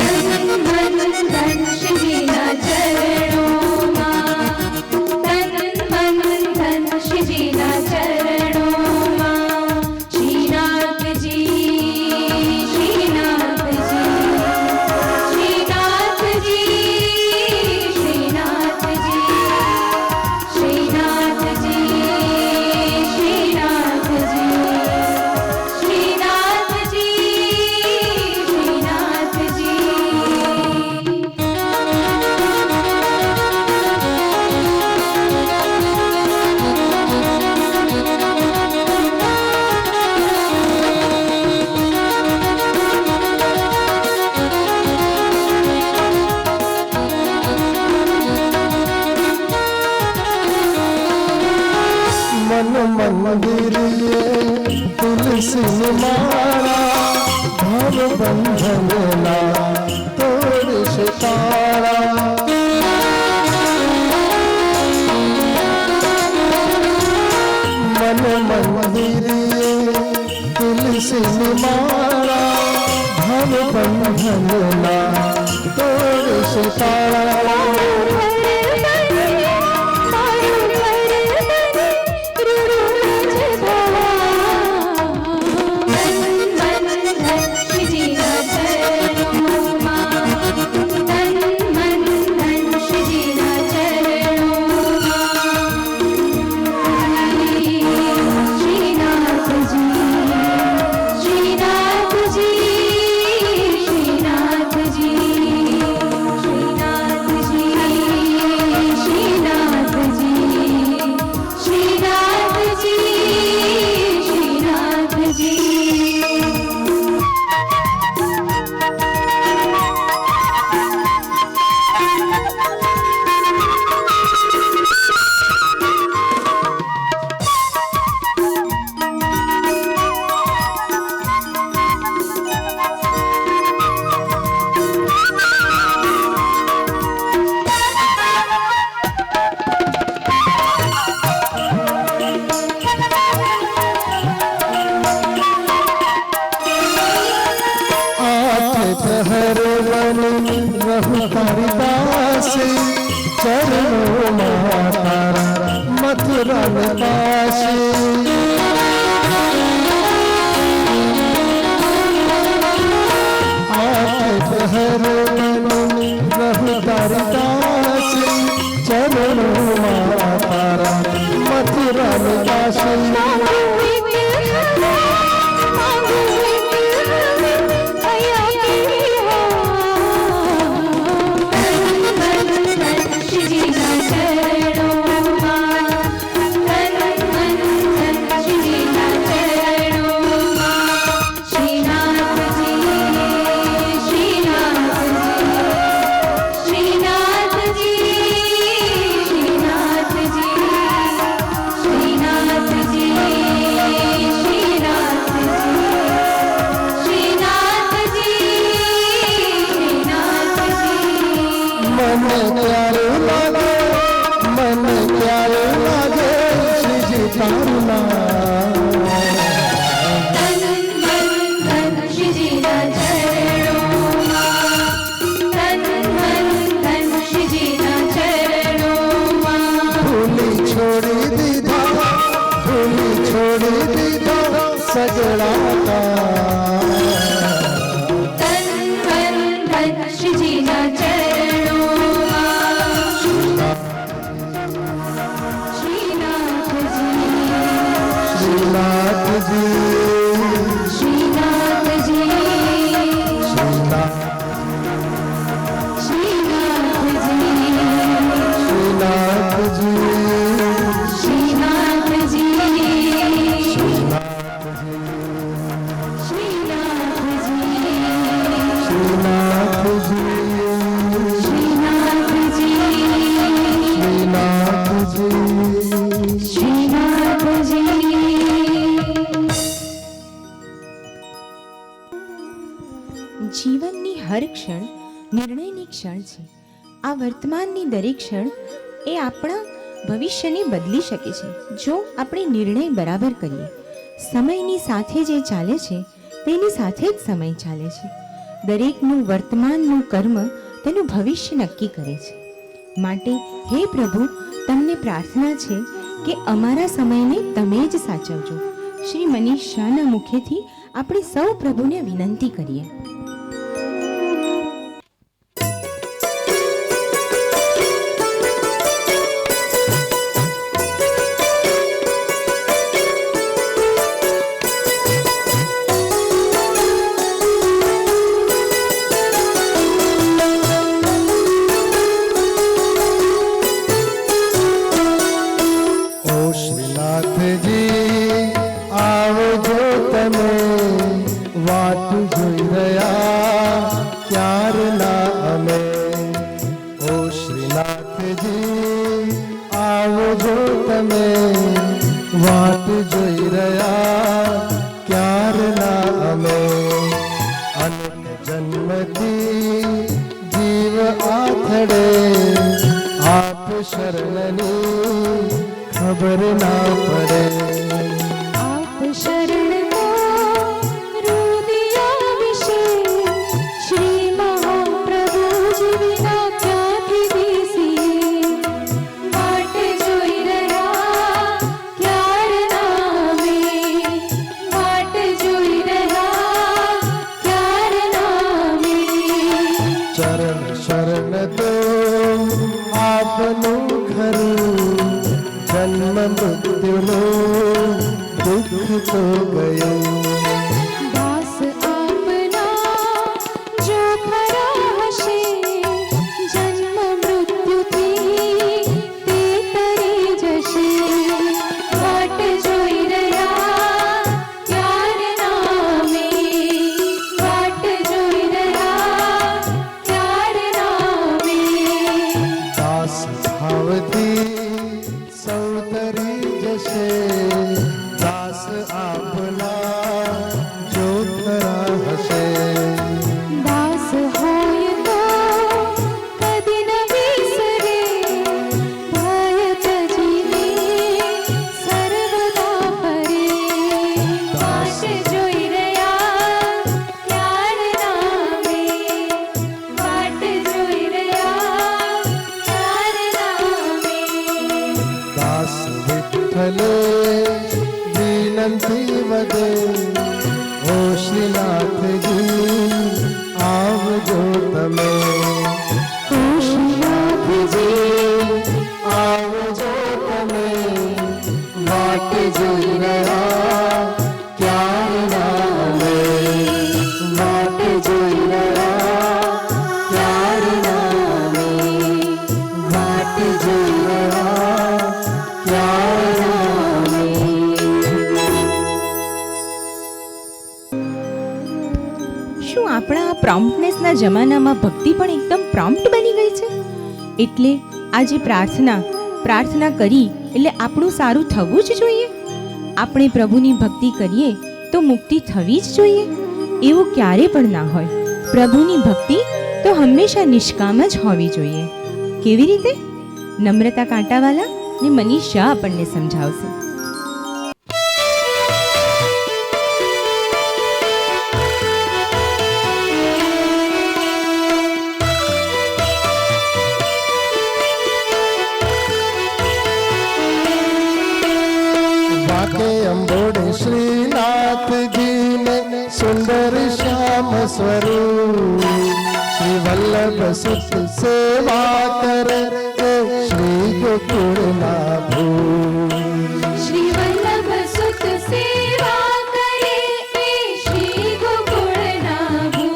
तन मन धन श्री जी ना चरणों मां, तन मन धन श्री जी ना चरणों मां। श्रीनाथ जी, श्रीनाथ जी, श्रीनाथ जी, श्रीनाथ जी, श्रीनाथ जी, श्रीनाथ जी, श्रीनाथ जी, श्रीनाथ जी। मन मंदिर ये तुलसी माला, भव बंधन ना तोड़ सितारा। मन मंदिर ये तुलसी माला, भव बंधन ना तोड़ सितारा। रहु तारी दासी, चरणों मातारा मथुरा निवासी। आके ठहर रहु तारी दासी, चरणों मातारा मथुरा निवासी। मन प्यारे लागे, मन प्यारे लागे श्री जी तारू नाम। तन मन धन श्री जी ना चरणों मां, तन मन धन श्री जी ना चरणों मां। भूली छोड़ी दीधा, भूली छोड़ी दीधा सगड़ा काम। तन मन धन श्री जी ना चरणों मां। श्रीनाथ जी, श्रीनाथ जी, श्रीनाथ जी, श्रीनाथ श्रीनाथ जी, श्रीनाथ जी, श्रीनाथ जी, श्रीनाथ श्रीनाथ जी, श्रीनाथ जी, श्रीनाथ जी, હર ક્ષણ નિર્ણયની ક્ષણ છે. આ વર્તમાનની દરેક ક્ષણ એ આપણા ભવિષ્યને બદલી શકે છે જો આપણે નિર્ણય બરાબર કરીએ. સમયની સાથે જે ચાલે છે તેની સાથે જ સમય ચાલે છે. દરેકનું વર્તમાનનું કર્મ તેનું ભવિષ્ય નક્કી કરે છે. માટે હે પ્રભુ, તમને પ્રાર્થના છે કે અમારા સમયને તમે જ સાચવજો. શ્રી મનીષ શાહના મુખેથી આપણે સૌ પ્રભુને વિનંતી કરીએ. પ્રોમ્પ્ટનેસના જમાનામાં ભક્તિ પણ એકદમ પ્રોમ્પ્ટ બની ગઈ છે. એટલે આજે પ્રાર્થના કરી એટલે આપણું સારું થવું જ જોઈએ. આપણે પ્રભુની ભક્તિ કરીએ તો મુક્તિ થવી જ જોઈએ એવું ક્યારે પણ ના હોય. પ્રભુની ભક્તિ તો હંમેશા નિષ્કામ જ હોવી જોઈએ. કેવી રીતે? નમ્રતા કાંટાવાલા ને મનીષ શાહ આપણને સમજાવશે. सुंदर श्याम स्वरूप श्री वल्लभ सुत सेवा करे श्री गोकुल नाभू. श्री वल्लभ सुत सेवा करे श्री गोकुल नाभू.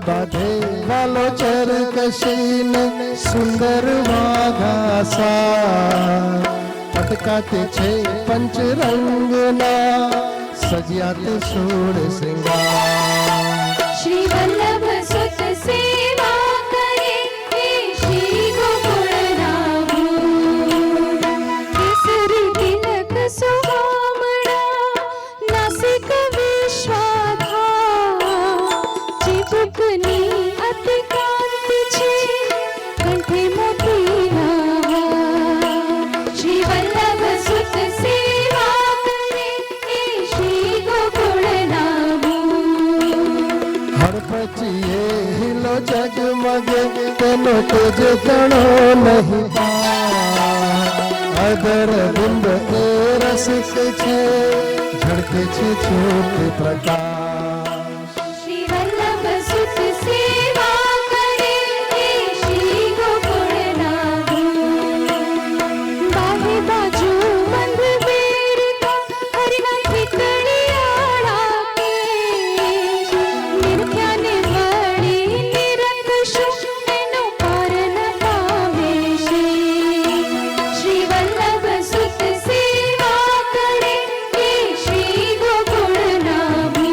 बाधे वालो चर कशीने सुंदर वाघासा पटकाते छे पंच रंगना सजियाते सोड़ श्रृंगार श्री वल्लभ सुत सेवा करे हे श्री गोकुल नाभूर केसरी तिलक सुहामणा नासिक विश्वाधार चिबुकनी अति कांति छे कंठे मोतीना श्री वल्लभ सुत सेवा करे हे श्री गोकुल नाभूर हर पचिए हिलो जगमगे तेनो तेज गणो नहीं पार अदर बिंब ए रसिक छे झड़के छे छोटे प्रकाश श्री वल्लभ सुत सेवा करे हे श्री गोकुल नाभूर बाहे बाजू बंद बेरता हरिना खितड़ियाड़ा के निर्ख्याने वળી નિરંકુશ એનો પાર ન પામે છે શ્રી વલ્લભ સુત સેવા કરે હે શ્રી ગોકુળ નાભૂર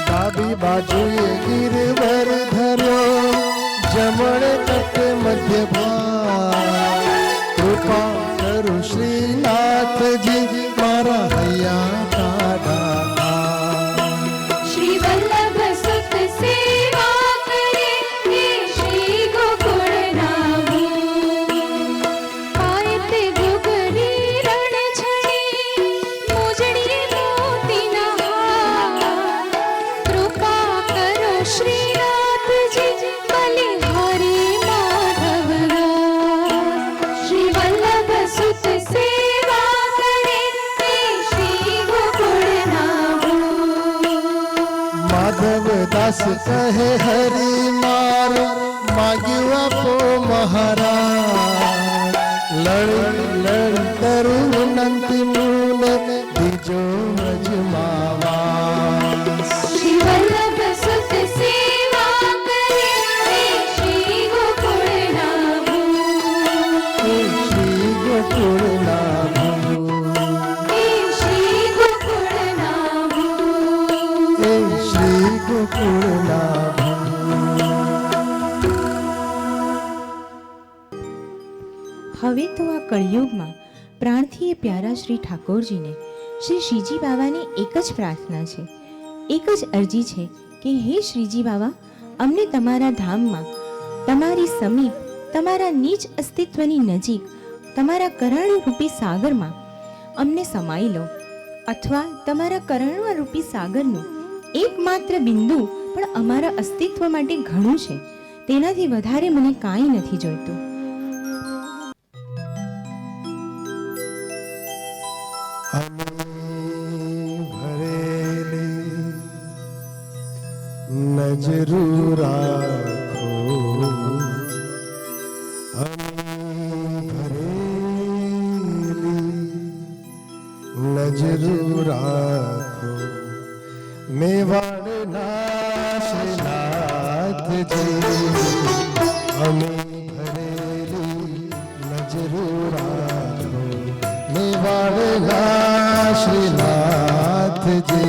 डाबी बाजुए गिरवर धर्यो जमणे तटे मध्य भाग कृपा करो श्रीनाथ जी मारा हैया काढ़ा श्री वल्लभ सुत सेवा करे हे श्री गोकुल नाभूर पायते गुगरी रण छड़ी मोजड़ी मोतीना हार कृपा करो श्रीनाथ जी बलिहारी माधव श्री वल्लभ सुत सेवा करे हे श्री गोकुल नाभूर माधव दास कहे हरि मार माग्यू आपो महाराज लड़ लड़ करू विनंती मुने दीजो अजमावास श्री वल्लभ सुत सेवा करे हे श्री गोकुल नाभूर हे श्री गोकुल नाभूर हे श्री गोकुल नाभूर हे श्री गोकुल नाभूर હવે તો આ કળિયુગમાં પ્રાણથી એ પ્યારા શ્રી ઠાકોરજીને શ્રી શ્રીજી બાવાને એક જ પ્રાર્થના છે, એક જ અરજી છે કે હે શ્રીજી બાવા, અમને તમારા ધામમાં, તમારી સમીપ, તમારા નિજ અસ્તિત્વની નજીક, તમારા કરણરૂપી સાગરમાં અમને સમાઈ લો, અથવા તમારા કરણરૂપી સાગરનું એકમાત્ર બિંદુ પણ અમારા અસ્તિત્વ માટે ઘણું છે, તેનાથી વધારે મને કાંઈ નથી જોઈતું. भरेली नजरू राखो भरेली नजरू राखो मेवाड़ नाथ जी हमें भरेली नजरू राखो मेवाड़ श्रीनाथ जी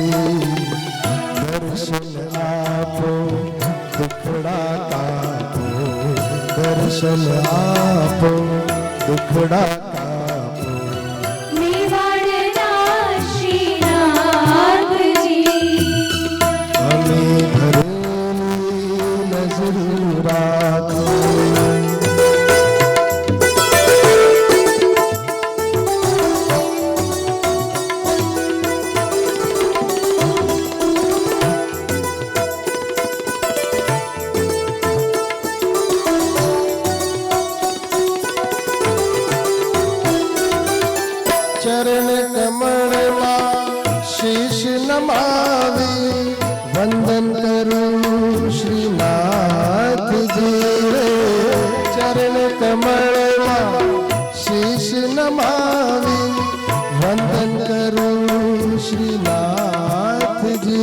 दर्शन आपो दुखड़ा कापो दर्शन आपो दुखड़ा कापो मेवाड़ना श्रीनाथ जी हमें भरेली नजरू राखो चरण कमल शीश नमावी वंदन करूं श्रीनाथ जी रे चरण कमल शीश नमावी वंदन करूं श्रीनाथ जी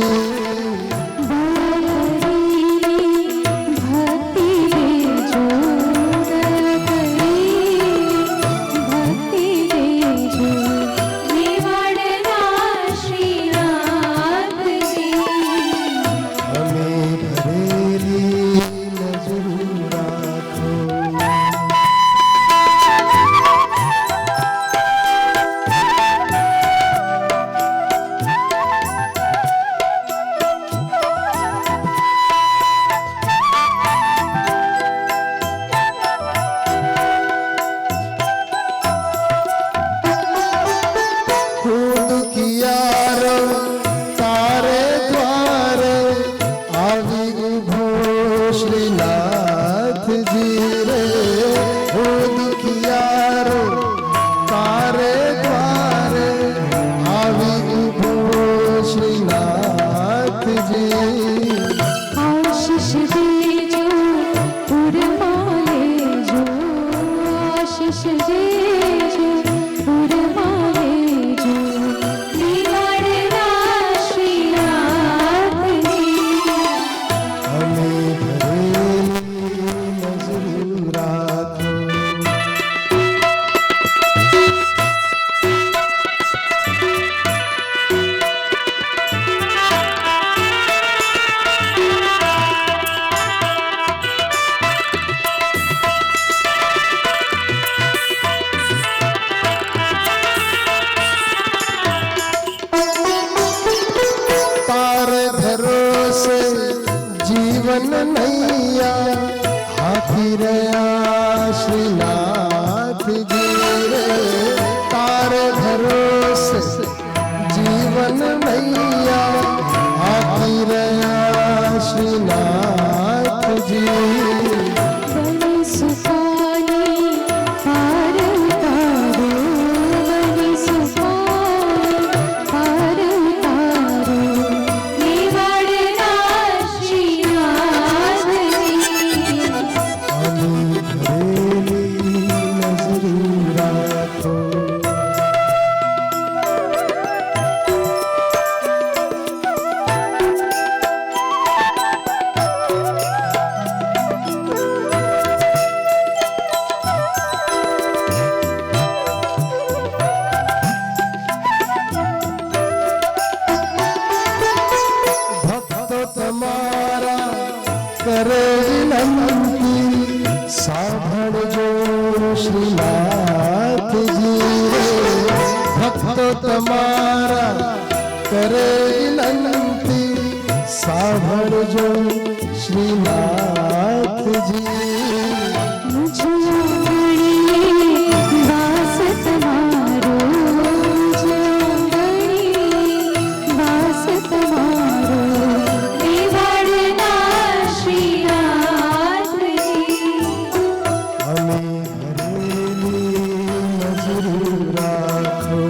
बालहरी जीवन नैया हाथी रया श्रीनाथ जी रे तारे भरोसे जीवन नैया हाथी रया श्रीनाथ जी बड़ी सुखानी पार उतारो, बड़ी सुखानी पार उतारो, मेवाड़ना श्रीनाथ जी। अली घरेली नजरी राखो भक्तो तुम्हारा करे विनंती साधन जो श्रीनाथ जी रे भक्तो तुम्हारा करे विनंती साधन जो श्रीनाथ जी मुझे आंगणे वास तुम्हारो, मुझे आंगणे वास तुम्हारो, मेवाड़ना श्रीनाथ जी। हमें घरेली नजरी राखो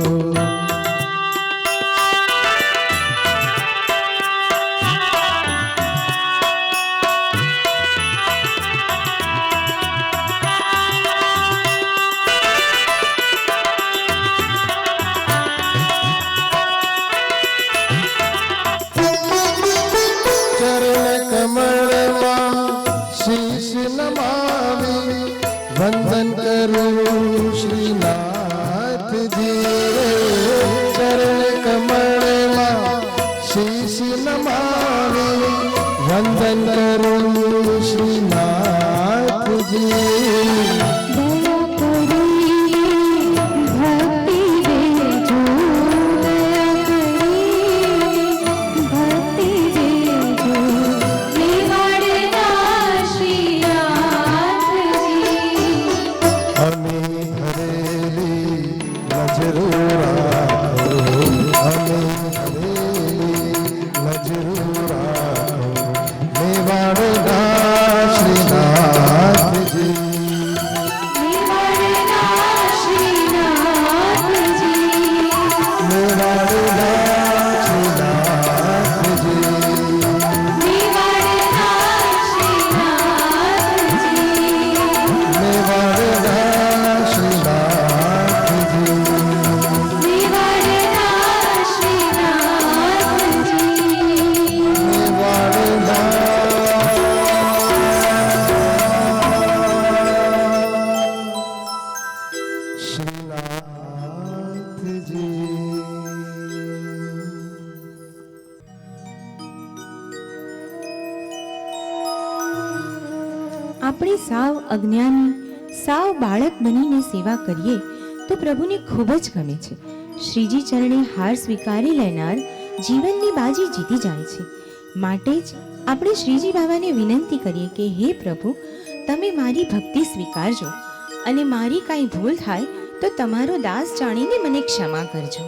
चरण कमल शीश नमामि वंदन करूं श्रीनाथ जी रे चरण कमल शीश नमामि वंदन करूं श्रीनाथ जी दया करिए भक्ति देजो, दया करिए भक्ति देजो, मेवाड़ना श्रीनाथ जी। हमें घरेली नजरू राखो हमें घरेली नजरू राखो मेवाड़ना श्रीनाथ जी मेवाड़ना श्रीनाथ जी। मेवाड़ना श्रीनाथ जी मेवाड़ना श्रीनाथ जी। मेवाड़ना श्रीनाथ जी मेवाड़ना श्रीनाथ जी। मेवाड़ना श्रीनाथ जी આપણે સાવ અજ્ઞાની સાવ બાળક બનીને સેવા કરીએ તો પ્રભુને ખૂબ જ ગમે છે. શ્રીજી ચરણે હાર સ્વીકારી લેનાર જીવનની બાજી જીતી જાય છે. માટે જ આપણે શ્રીજી બાબાને વિનંતી કરીએ કે હે પ્રભુ, તમે મારી ભક્તિ સ્વીકારજો અને મારી કાંઈ ભૂલ થાય તો તમારો દાસ જાણીને મને ક્ષમા કરજો.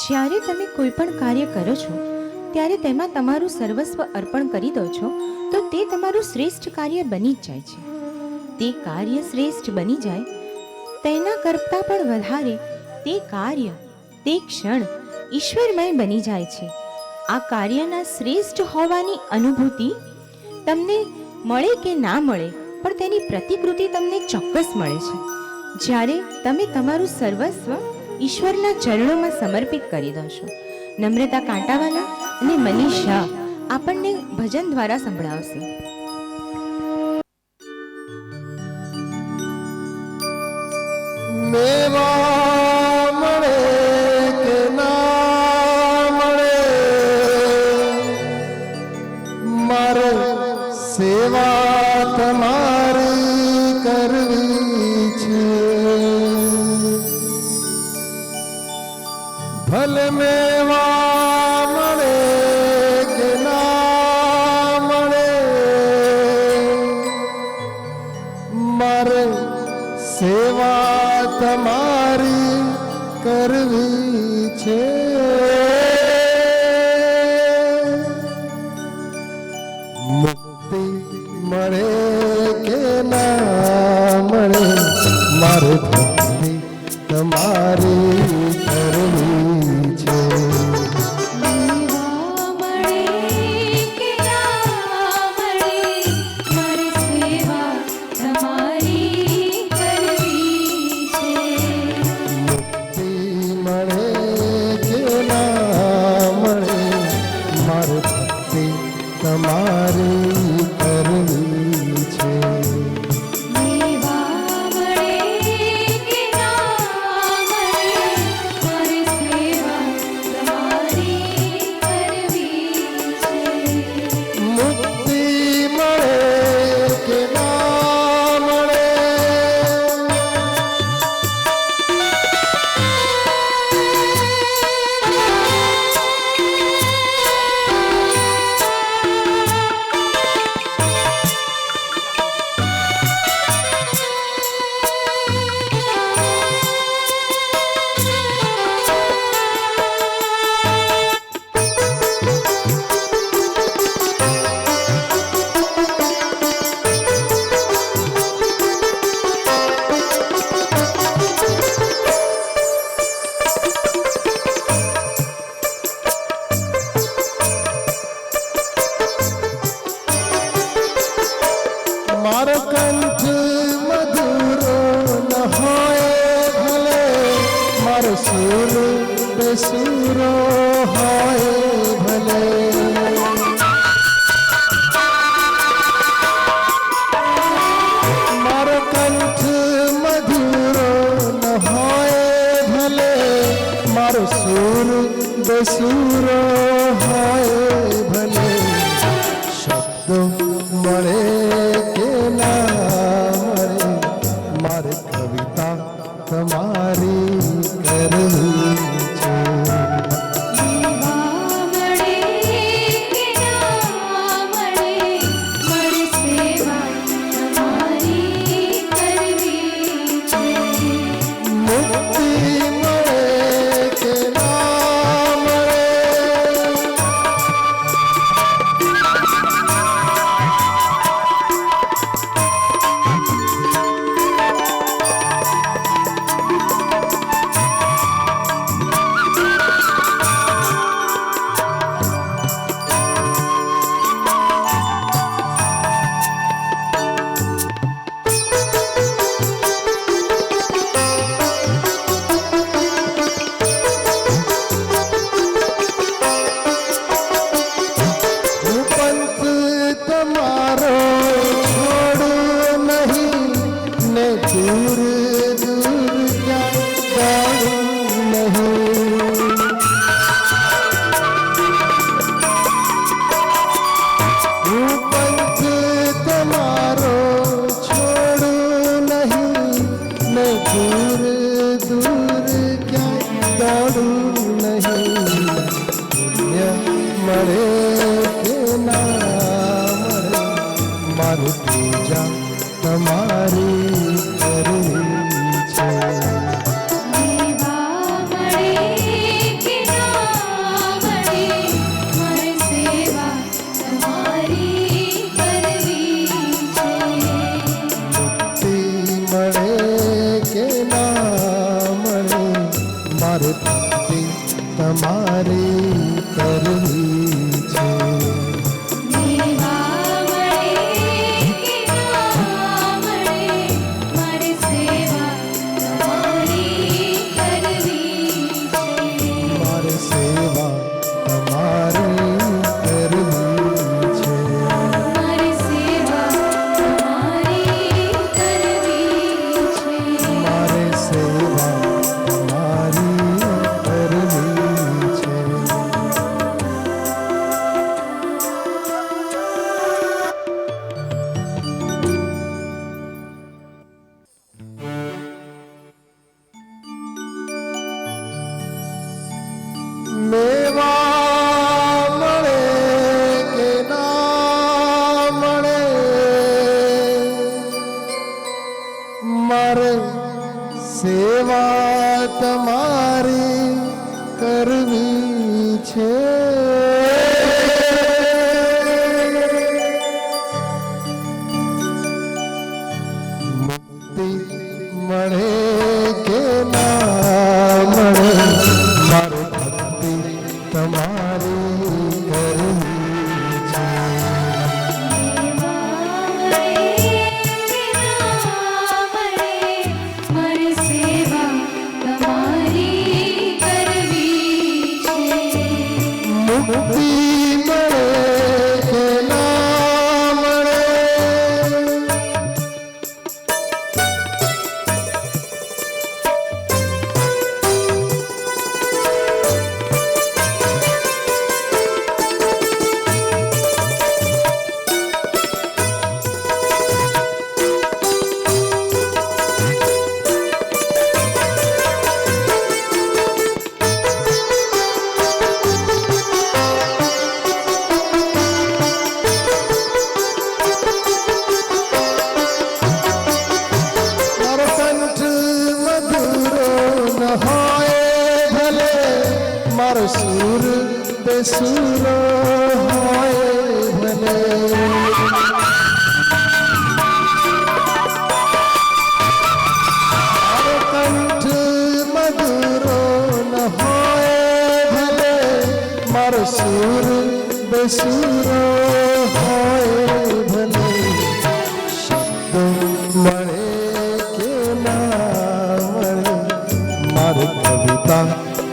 જ્યારે તમે કોઈ પણ કાર્ય કરો છો ત્યારે તેમાં તમારું સર્વસ્વ અર્પણ કરી દો છો તો તે તમારું શ્રેષ્ઠ કાર્ય બની જ જાય છે. તે કાર્ય શ્રેષ્ઠ બની જાય તેના કરતાં પણ વધારે તે કાર્ય તે ક્ષણ ઈશ્વરમય બની જાય છે. આ કાર્યના શ્રેષ્ઠ હોવાની અનુભૂતિ તમને મળે કે ના મળે, પણ તેની પ્રતિકૃતિ તમને ચોક્કસ મળે છે જ્યારે તમે તમારું સર્વસ્વ ઈશ્વરના ચરણોમાં સમર્પિત કરી દો છો. નમ્રતા કાંટાવાલા અને મનીષ શાહ આપણને ભજન દ્વારા સંભળાવશે. મેવા મળે કે ના મળે, મારે સેવા તમારી કરવી છે. ભલે મેવા મળે કે ના મળે, મારે સેવા તમારી કરવી છે. મુક્તિ મળે કે ના મળે, મારે ભક્તિ તમારી કરવી છે. સેવા મળે કે ના મળે, મારે સેવા તમારી કરવી છે. મુક્તિ મળે કે ના મળે, મારે ભક્તિ તમારી કરવી છે. સેવા મળે કે ના મળે, મારે સેવા તમારી કરવી છે. મુક્તિ મળે કે ના મળે, મારો કંઠ મધુરો ન હોય ભલે, મારો સુર બેસુરો હોય ભલે. મારો કંઠ મધુરો ન હોય ભલે, મારો સુર બેસુરો હોય ભલે. શબ્દો મળે કે ના મળે, મારે કવિતા તમારી કરવી છે. સેવા મળે કે ના મળે, મારે સેવા તમારી કરવી છે. મુક્તિ મળે કે ના મળે, હું પંથ તમારો છોડું નહીં ને દૂર દૂર ક્યાં જાઉં નહીં. હું પંથ તમારો છોડું નહીં ને દૂર દૂર ક્યાં દોડું નહીં. પુણ્ય મળે કે ના મળે, મારું પૂજા તમારી કરવી છે. સેવા મળે કે ના મળે, મારે સેવા તમારી કરવી છે. મુક્તિ મળે કે ના મળે, ભક્તિ તમારી કરવી છે. દેવા મળે કે ના મળે, મારે સેવા તમારી કરવી છે. મારે સેવા તમારી કરવી છે. મારે સેવા તમારી કરવી છે. મારે સેવા તમારી કરવી છે. મેવા મળે કે ના મળે, મારે સેવા તમારી કરવી છે. મુક્તિ મળે કે ના મળે, મારે ભક્તિ તમારી કરવી છે. મારે સેવા તમારી કરવી છે. મુક્તિ મળે કે ના મળે, મારો કંઠ મધુરો ન હોય ભલે, મારો સુર બેસુરો હોય ભલે. મારો કંઠ મધુરો ન હોય ભલે, મારો સુર બેસુરો હોય ભલે. શબ્દો મળે કે ના મળે, મારી કવિતા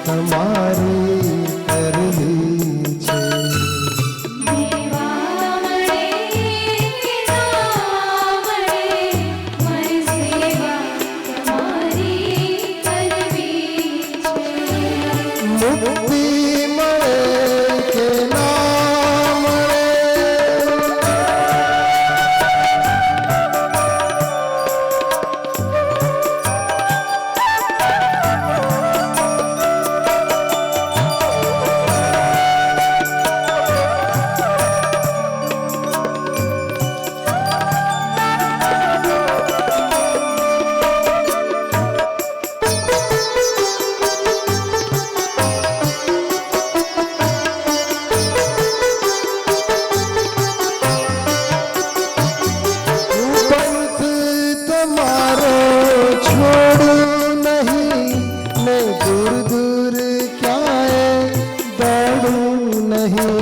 તમારી કરવી છે. દેવા મળે કે ના મળે, મારે સેવા તમારી કરવી છે. મુક્તિ મળે કે ના મળે, પંથ તમારો છોડું નહીં, ને દૂર દૂર ક્યાંય દોડું નહીં.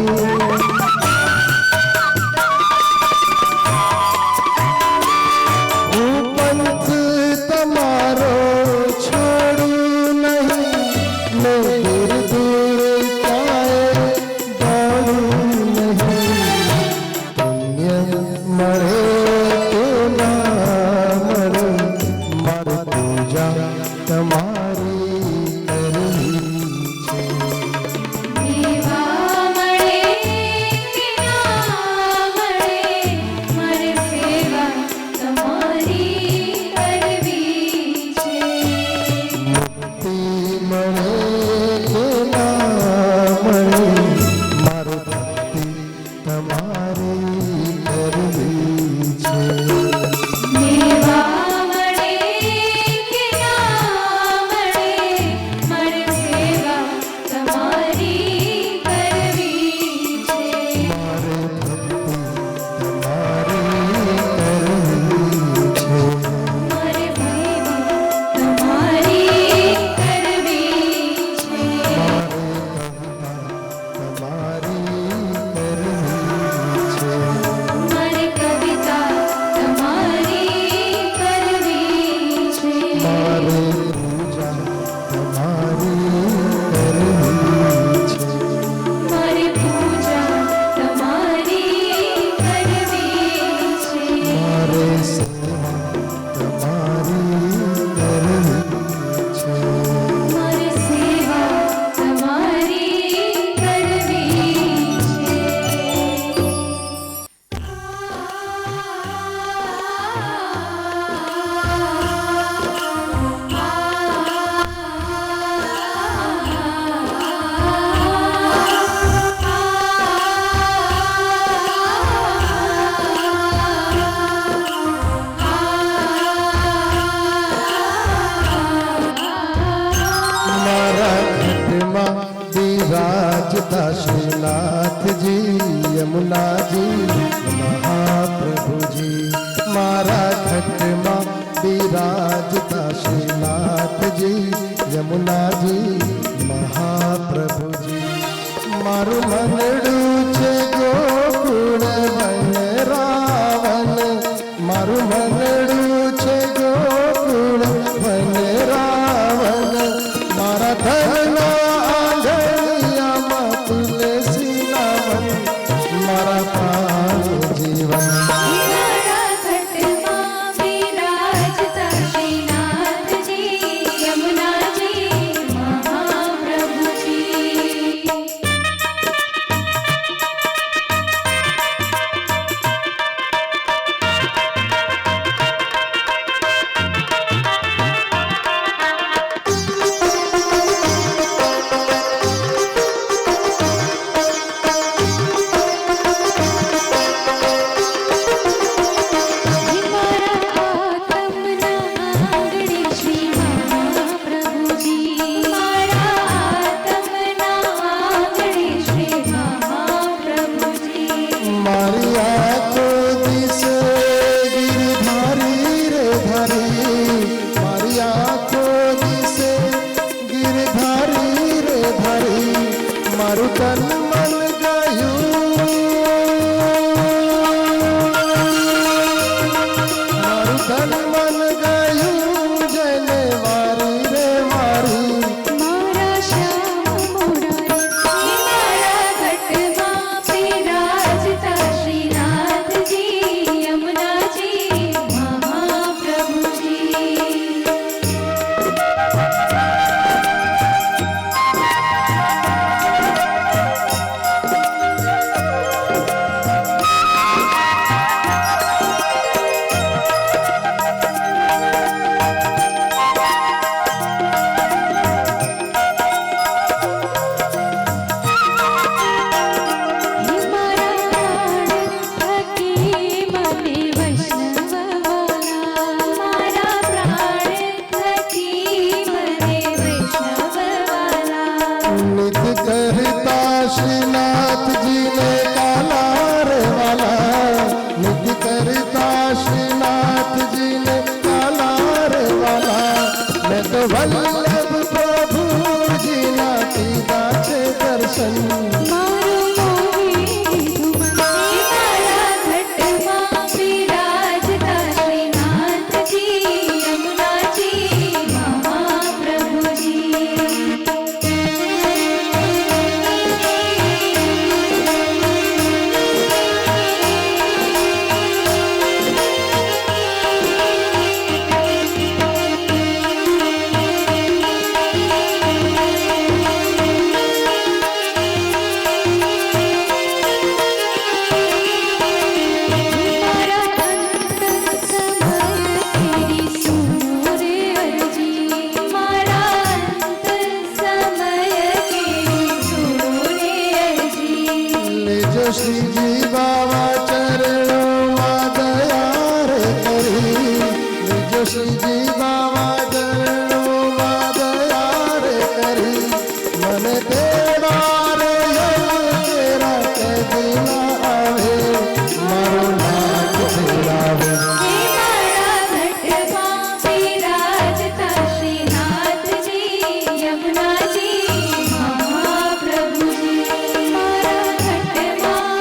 હું પંથ તમારો છોડું નહીં, ને દૂર દૂર ક્યાંય દોડું નહીં. પુણ્ય મળે કે ના મળે, મારે પૂજા તમારી કરવી છે. દેવા મળે કે ના મળે, મારે સેવા તમારી કરવી છે. મુક્તિ મળે કે श्रीनाथ जी यमुना जी महाप्रभु जी मारा घट मां विराजता श्रीनाथ जी यमुना जी महाप्रभु जी मारु मनडू छे गोकुल वन रावण मारु मनडू छे गोकुल वन रावण मारा धना आंगणिया मां तुलसी नावन मारा प्राण जीवन मारा घट मां विराजता श्रीनाथ जी यमुना जी महाप्रभु जी। मारु तन मन गायू मारु तन मन गायू जने वारी रे वारी मारा श्याम मुरारी मारा घट मां विराजता श्रीनाथ जी यमुना जी महाप्रभु जी। श्रीनाथ जी ने काला रे वाला नित्य करता श्रीनाथ जी ने काला रे वाला मैं तो वल्लभ प्रभु जी ना की दाचे दर्शन मारो मोहे मारा घट मां विराजता श्रीनाथ जी यमुना जी महाप्रभु जी। श्री जी बाबा चरणों में दया रे करी जो श्री जी बाबा चरणों में दया रे करी मन तेरा रे तेरा के दिना आवे मारो नाथ तेरा वे मारा घट मां विराजता श्रीनाथ जी यमुना जी महाप्रभु जी। मारा घट मां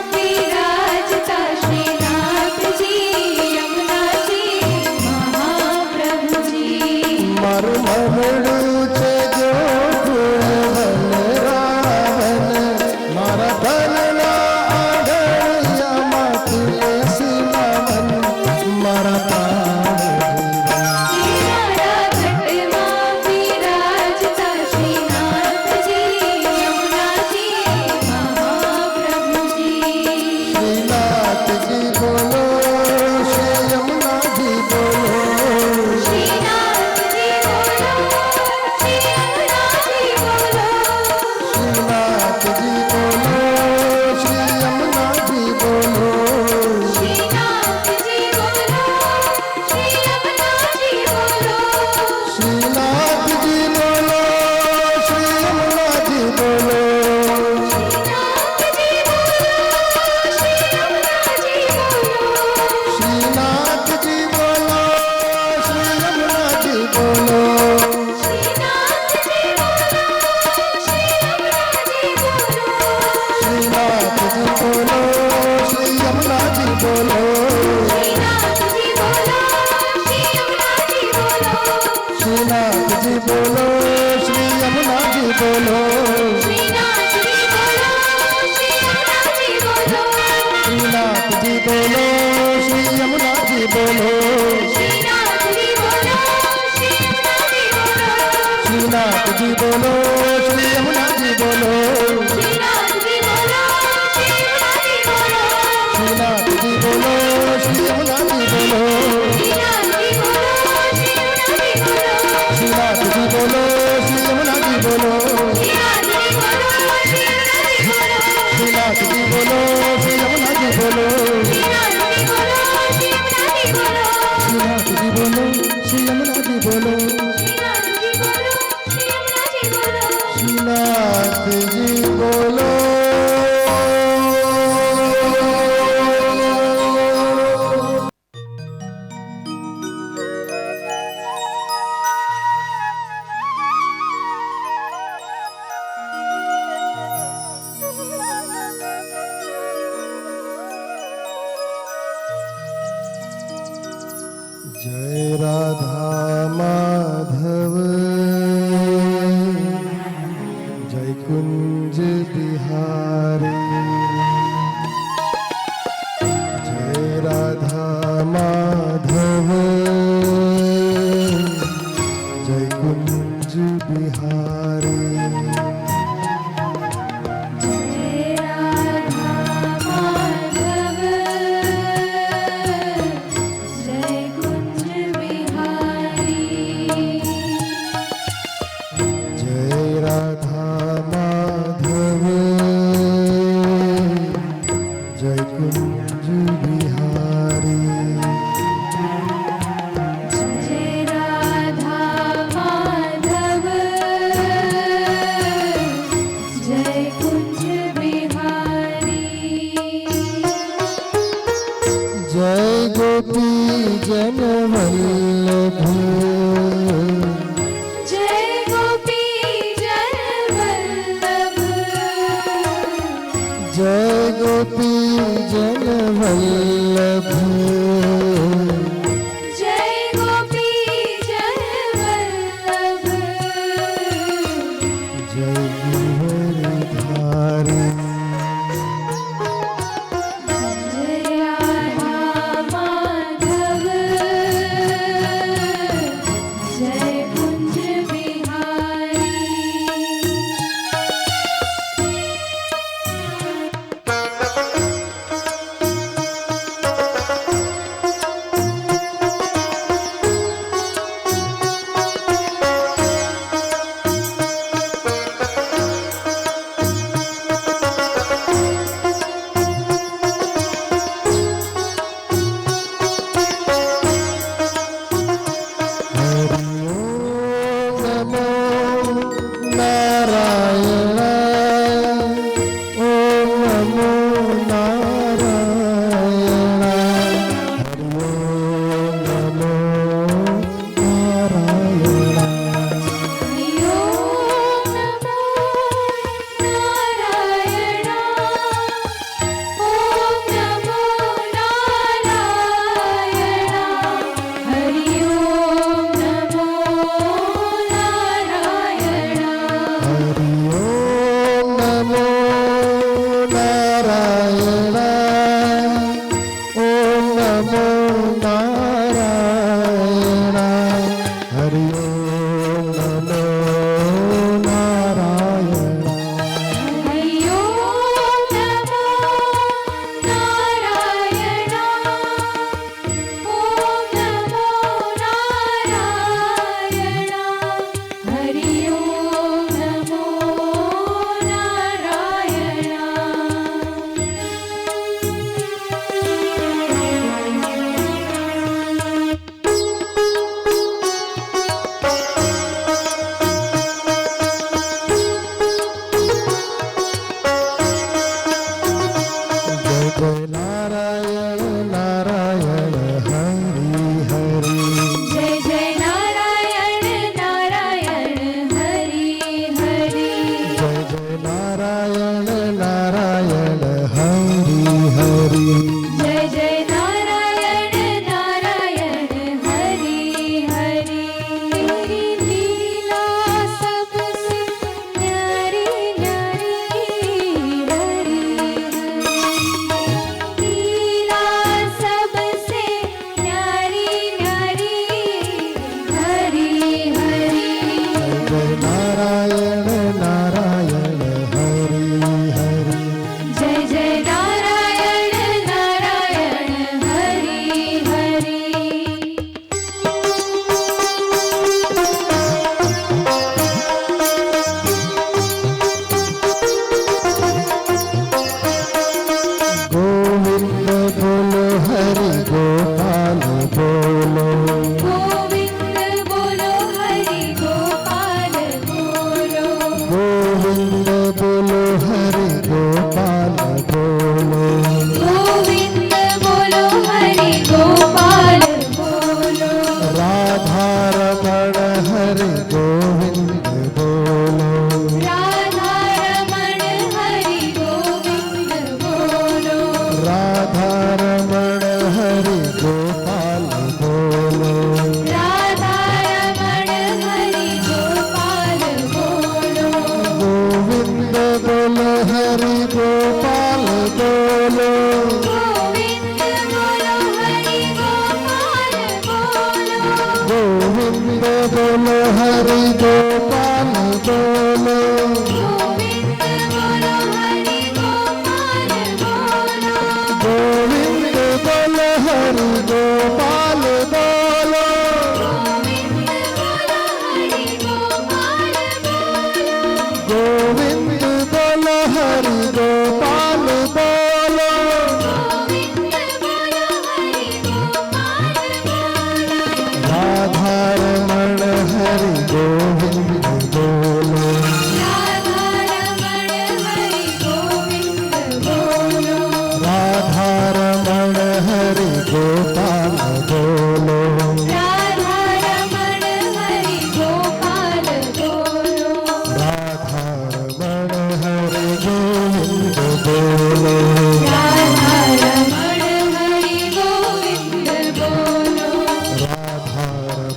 बोलो श्री यमुना जी बोलो श्रीनाथ जी बोलो यमुना जी बोलो श्रीनाथ जी बोलो श्री यमुना जी बोलो श्रीनाथ जी बोलो श्री यमुना जी बोलो श्रीनाथ जी बोलो श्री यमुना जी बोलो श्रीनाथ जी बोलो श्री यमुना जी बोलो श्रीनाथ जी बोलो जय राधा माधव जय कुंज बिहारी जय राधा माधव जय कुंज बिहारी जय राधा माधव जय कुंज बिहारी जय गोपी जन वल्लभ जय गोपी जन वल्लभ जय गिरधारी हरि गोपाल बोलो, गोविंद बोलो हरि गोपाल बोलो, गोविंद बोलो हरि गोपाल बोलो, गोविंद बोलो हरि गोपाल बोलो, गोविंद बोलो हरि गोपाल बोलो, गोविंद बोलो हरि गोपाल बोलो, गोविंद बोलो हरि गोपाल बोलो, गोविंद बोलो हरि गोपाल बोलो, राधा रमण हरि गोविंद बोलो, राधा रमण हरि गोविंद बोलो, राधा रमण हरि गोपाल बोलो, राधा रमण हरि गोपाल बोलो, राधा रमण हरि गोविंद बोलो, राधा रमण हरि गोविंद बोलो, राधा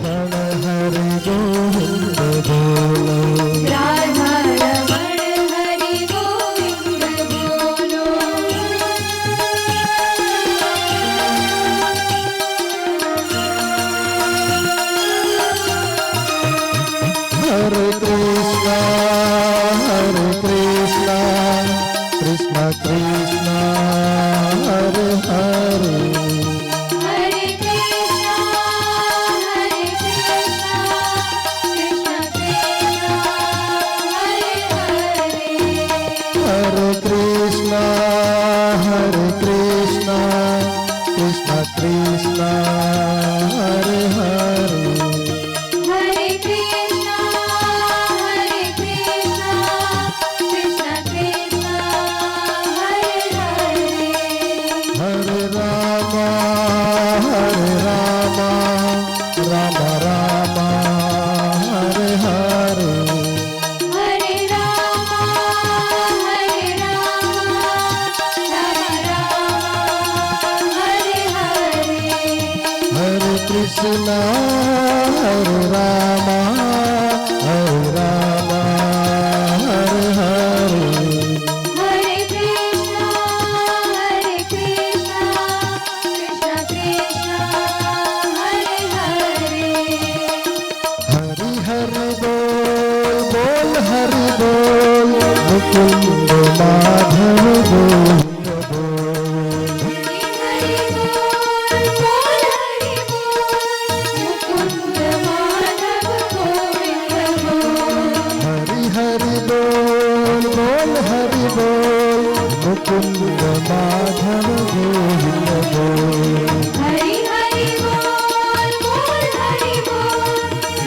रमण हरि गोविंद बोलो, राधा रमण हरि गोविंद बोलो। हरे कृष्णा कृष्ण कृष्ण हरे हरे, हरे कृष्णा कृष्ण कृष्ण हरे हरे, हरे कृष्णा कृष्ण कृष्ण हरे हरे, हरे कृष्णा कृष्ण कृष्ण हरे हरे, हरे राम राम राम हरे हरे, हरे राम राम राम हरे हरे, हरे कृष्णा हरे राम हरे हरे, हरे कृष्णा कृष्ण कृष्ण हरे हरे, हरि हरि बोल हरि बोल, मुकुंद माधव गोविंद बोल, हरि बोल बोल हरि बोल, मुकुंद माधव गोविंद बोल, हरि हरि बोल हरि बोल, मुकुंद माधव गोविंद बोल, हरि हरि बोल बोल हरि बोल,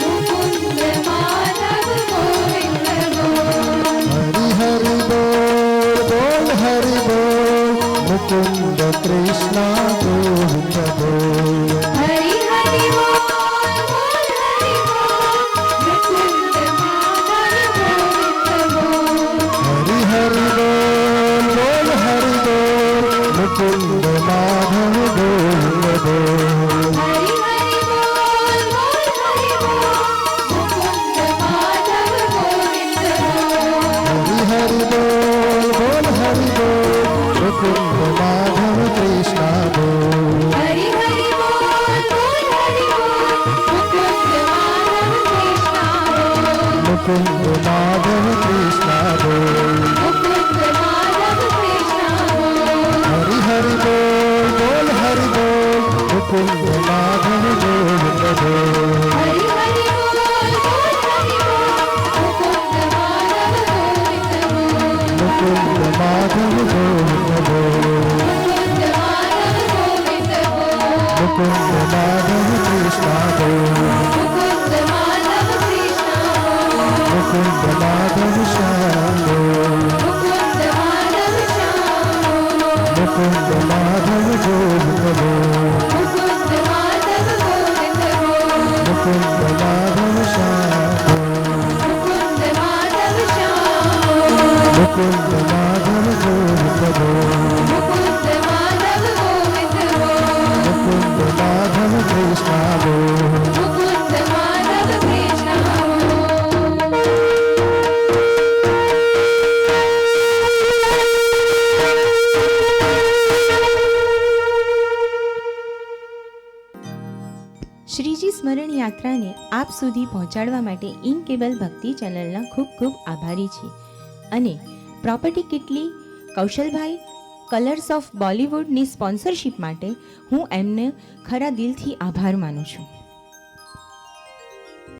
मुकुंद माधव गोविंद बोल, हरि हरि बोल हरि बोल, मुकुंद कृष्ण गोविंद बोल, हरि हरि बोल बोल हरि बोल, मुकुंद माधव गोविंद बोल, हरि हरि बोल हरि बोल, मुकुंद माधव गोविंद बोल, हरि हरि बोल बोल हरि बोल, मुकुंद माधव गोविंद बोल, हरि हरि बोल हरि बोल, मुकुंद माधव कृष्ण बोल, हरि हरि बोल बोल हरि बोल, मुकुंद माधव कृष्ण बोल, मुकुंद माधव कृष्ण बोल, मुकुंद माधव कृष्ण बोल, हरि हरि बोल हरि बोल, मुकुंद माधव गोविंद बोल, हरि हरि बोल बोल हरि बोल, मुकुंद माधव गोविंद बोल, मुकुंद माधव गोविंद बोल, मुकुंद माधव गोविंद बोल, मुकुंद माधव कृष्ण बोल, मुकुंद माधव कृष्ण बोल, मुकुंद माधव श्याम बोल, मुकुंद माधव श्याम बोल, मुकुंद माधव गोविंद बोल, मुकुंद माधव गोविंद बोल, मुकुंद माधव श्याम बोल, मुकुंद माधव श्याम बोल, मुकुंद माधव गोविंद बोल, मुकुंद माधव गोविंद बोल, मुकुंद माधव कृष्ण बोल, मुकुंद माधव कृष्ण बोल। શ્રીજી સ્મરણ યાત્રાને આપ સુધી પહોંચાડવા માટે ઇન કેબલ ભક્તિ ચેનલના ખૂબ ખૂબ આભારી છીએ અને property Kitli Kaushalbhai colours of બોલિવૂડની સ્પોન્સરશિપ માટે હું એમને ખરા દિલથી આભાર માનું છું.